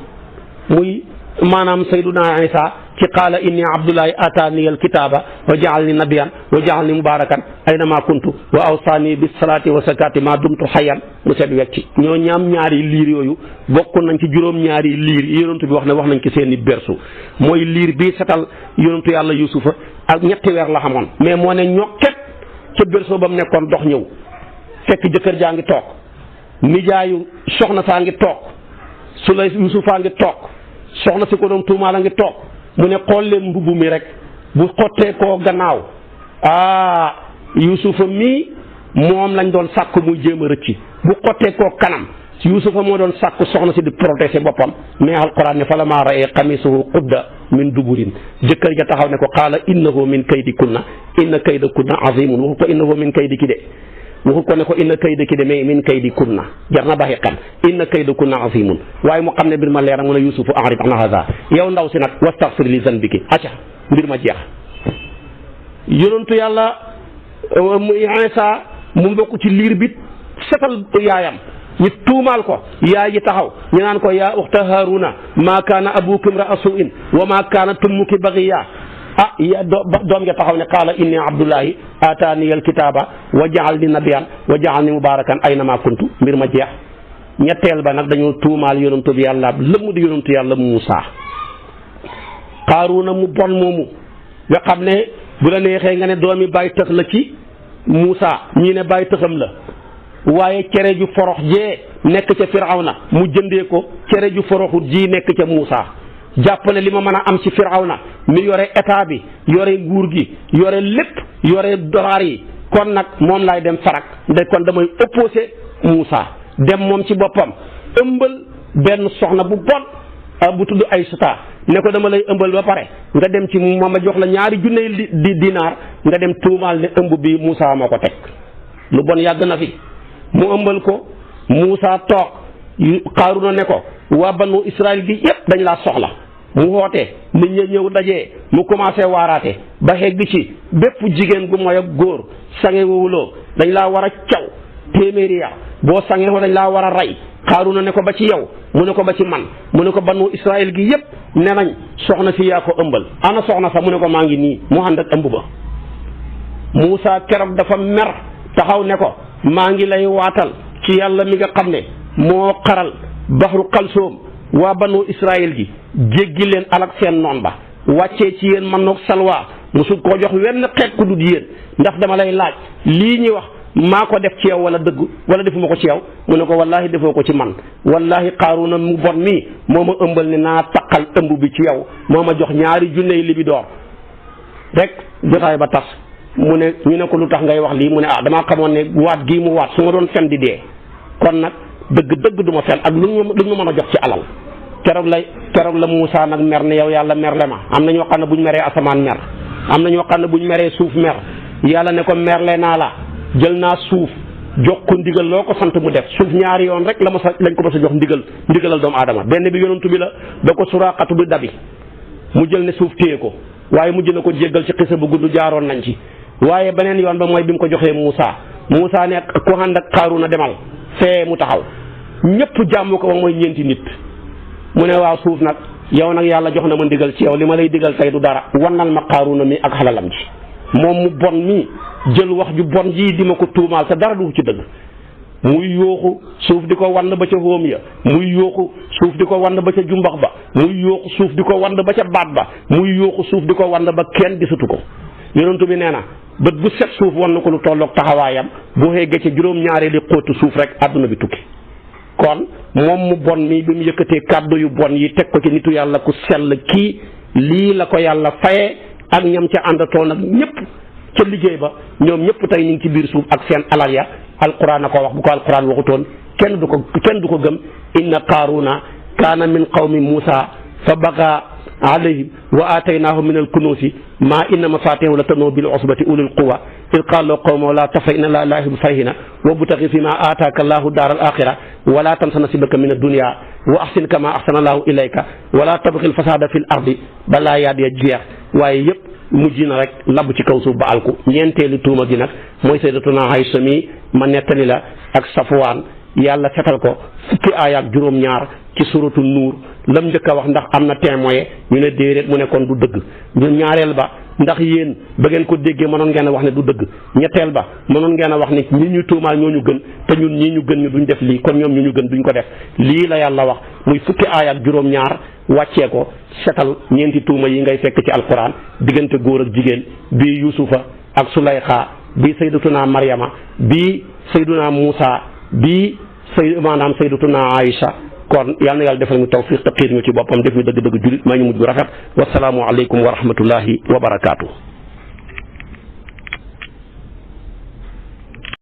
muy maanaam sayyiduna Isa ci qaala inni abdullahi ataani alkitaaba wa ja'alni nabiyan wa ja'alni mubarakan aynama kuntu wa awsaani bis salaati wa zakati ma dumtu hayyan mu set wecci ñoo ñaam ñaari liir yooyu bokk nañ ci juróom-ñaari liir yi yonentu bi wax nañ ci seeni bersu mooy liir bii setal yonentu yàlla yusufa ak ñetti weer la xamoon mais moo ne ñokket ca berso ba mu nekkoon dox ñëw fekk jëkkër jaa ngi toog nijaayu soxna saa ngi toog su lay yusufaa ngi toog soxna si ko doon tuumaal a ngi toog mu ne xool leen mbubb mi rek bu xottee koo gannaaw yusufa mii moom lañ doon sàkk muy jéem a rëcci bu xottee koo kanam yusufa moo doon sàkk soxna si di protéger boppam mais alquran ne fa la maa ra'ee qamisuhu qudda min duburin jëkkër ja taxaw ne ko qaala innahu min kaydikunna inna kaydakunna azimun waxu ko innahu min kaydiki de waxu ko ne ko inna kaydaki de mais min kaydikunna jar na baaxi xam inna kaydakunna azimun waaye mu xam ne mbir ma leer mu ne yusufu a'rid an hada yow ndaw si nag wastaghfir li zanbiki acca mbir ma jeex yonentu yàlla Isa mu bokk ci liir bi setal yaayam ñu tuumaal ko yaay ji taxaw ñu naan ko yaa uxta Haaruna maa kaana abuki imra'a su'in wa maa kaanat ummuki baghiya doom ja taxaw ne qaala inni abdullahi ataani alkitaaba wa ja'alni nabiyan wa ja'alni mubarakan aynama kuntu mbir ma jeex ñetteel ba nag dañoo tuumaal yonentu bi yàlla lëmm di yonentu yàlla Muusaa Haaruna mu bon moomu nga xam ne bu la neexee nga ne doomi bàyyi tëx la ci Muusaa ñii ne bàyyi tëxam la waaye cere ju forox jee nekk ca Firawna mu jëndee ko cere ju foroxut ji nekk ca Muusaa jàpp ne li ma mën a am ci Firawna mi yore état bi yore nguur gi yore lépp yore dollar yi kon nag moom laay dem farak nde kon damay opposé Muusaa dem moom ci boppam ëmbal benn soxna bu bon bu tudd Aysata ne ko dama lay ëmbal ba pare nga dem ci moom ma jox la ñaari junne di dinaar nga dem tuumaal ne ëmb bi Muusaa moo ko teg lu bon yàgg na fi mu ëmbal ko Muusa toog Xaaruna ne ko waa banu Israël gi yépp dañ laa soxla mu woote nit ñi ñëw dajee mu commencé waaraate ba xegg ci bépp jigéen gu mooy ak góor sangewuloo dañ laa war a caw téeméeri ya boo sangewoo dañ laa war a rey Xaaruna ne ko ba ci yow mu ne ko ba ci man mu ne ko banu Israël gi yépp ne nañ soxna si yaa ko ëmbal ana soxna sax mu ne ko maa ngi nii mu ànd ak ëmb ba Muusa keroog dafa mer taxaw ne ko maa ngi lay waatal ci yàlla mi nga xam ne moo xaral baxru xalsoom waa banu Israël gi jéggi leen alak seen noon ba wàccee ci yéen man noog salwa musul koo jox wenn xeet ku dul yéen ndax dama lay laaj lii ñuy wax maa ko def ci yow wala dëgg wala defuma ko ci yow mu ne ko wallaahi defoo ko ci man wallaahi Xaaruna mu bon mii moo ma ëmbal ne naa taqal ëmb bi ci yow moo ma jox 2 junney libidoor rek jotaay ba tas mu ne ñu ne ko lu tax ngay wax lii mu ne damaa xamoon ne waat gii mu waat su ma doon fen di dee kon nag dëgg du ma fen ak lu ñu mën a jox ci alal keroog la Muusa nag mer ne yow yàlla merle ma am na ñoo xam ne bu ñu meree asamaan mer am na ñoo xam ne bu ñu meree suuf mer yàlla ne ko merle naa la jël naa suuf jox ko ndigal loo ko sant mu def suuf 2 yoon rek lañ ko mës a jox ndigalal doomu aadama benn bi yonantu bi la da ko Suraqatu bi dabi mu jël ne suuf téye ko waaye mujj na ko jéggal ci xisa bu gudd jaaroon nañ ci waaye beneen yoon ba mooy bi mu ko joxee Muusa ne ku ànd ak Xaaruna demal fee mu taxaw ñëpp jàmm ko wax mooy 4 nit mu ne waaw suuf nag yow nag yàlla jox na ma ndigal ci yow li ma lay digal tey du dara wannal ma Xaaruna mi ak xalalam ji moom mu bon mi jël wax ju bon ji di ma ko tuumaal te dara du ci dëgg muy yooxu suuf di ko wann ba ca hóom ya muy yooxu suuf di ko wann ba ca jumbax ba muy yooxu suuf di ko wann ba ca baat ba muy yooxu suuf di ko wann ba kenn gisatu ko yonent bi nee na bët bu set suuf wan na ko lu tolloog taxawaayam bu xeggee ca 2 xóotu suuf rek àdduna bi tukki kon moom mu bon mi bi mu yëkkatee kàddu yu bon yi teg ko ci nitu yàlla ku sell kii lii la ko yàlla faye ak ñam ca àndatoon ak ñëpp ca liggéey ba ñoom ñëpp tey ñu ngi ci biir suuf ak seen alal ya alquran a ko wax bu ko alquran waxutoon kenn du ko gëm inna Qaaruna kaana min qawmi Muusa fa bagaa alayhim wa aataynaahu min alkunuusi maa inna mafaatihahu la tanuu bil usbati ulil quwwa id qaala qawmuhu laa tafrah inna llaaha laa yuhibbul farihiina wabtaghi fiimaa aataaka llaahu daaral aaxira wa laa tansa nasiibaka mina dunyaa wa ahsin kamaa ahsana llaahu ilayka wa laa tabghil fasaada fil ardi balaa yaat ya jeex waaye yëpp mujj na rek labb ci kaw suuf ba alku ñeenteelu tuuma gi nag mooy sayyidatuna Aysa mi ma nettali la ak Safwaan yàlla setal ko fukki aaya ak 2 ci suratu Nuur lam njëkk a wax ndax am na témoin ñu ne déedéet mu ne kon du dëgg ñun ñaareel ba ndax yéen ba ngeen ko déggee mënoon ngeen a wax ne du dëgg ñetteel ba mënoon ngeen a wax ne ñi ñu tuumaal ñoo ñu gën te ñun ñii ñu gën ñu duñ def lii kon ñoom ñu gën duñ ko def lii la yàlla wax muy fukki aaya ak 2 wàccee ko setal ñeenti tuuma yi ngay fekk ci alquran diggante góor ak jigéen bii Yusufa ak Sulayxa bii sayyidatuna Maryama bii sayyiduna Muusa bii sayyidatuna Aïcha kon yal na yàlla defal ñu tawfiq te xiir ñu ci boppam def ñu dëgg-dëgg julit maa ñu mujj bu rafet wasalaamu aleykum wa rahmatullahi wa barakaatu.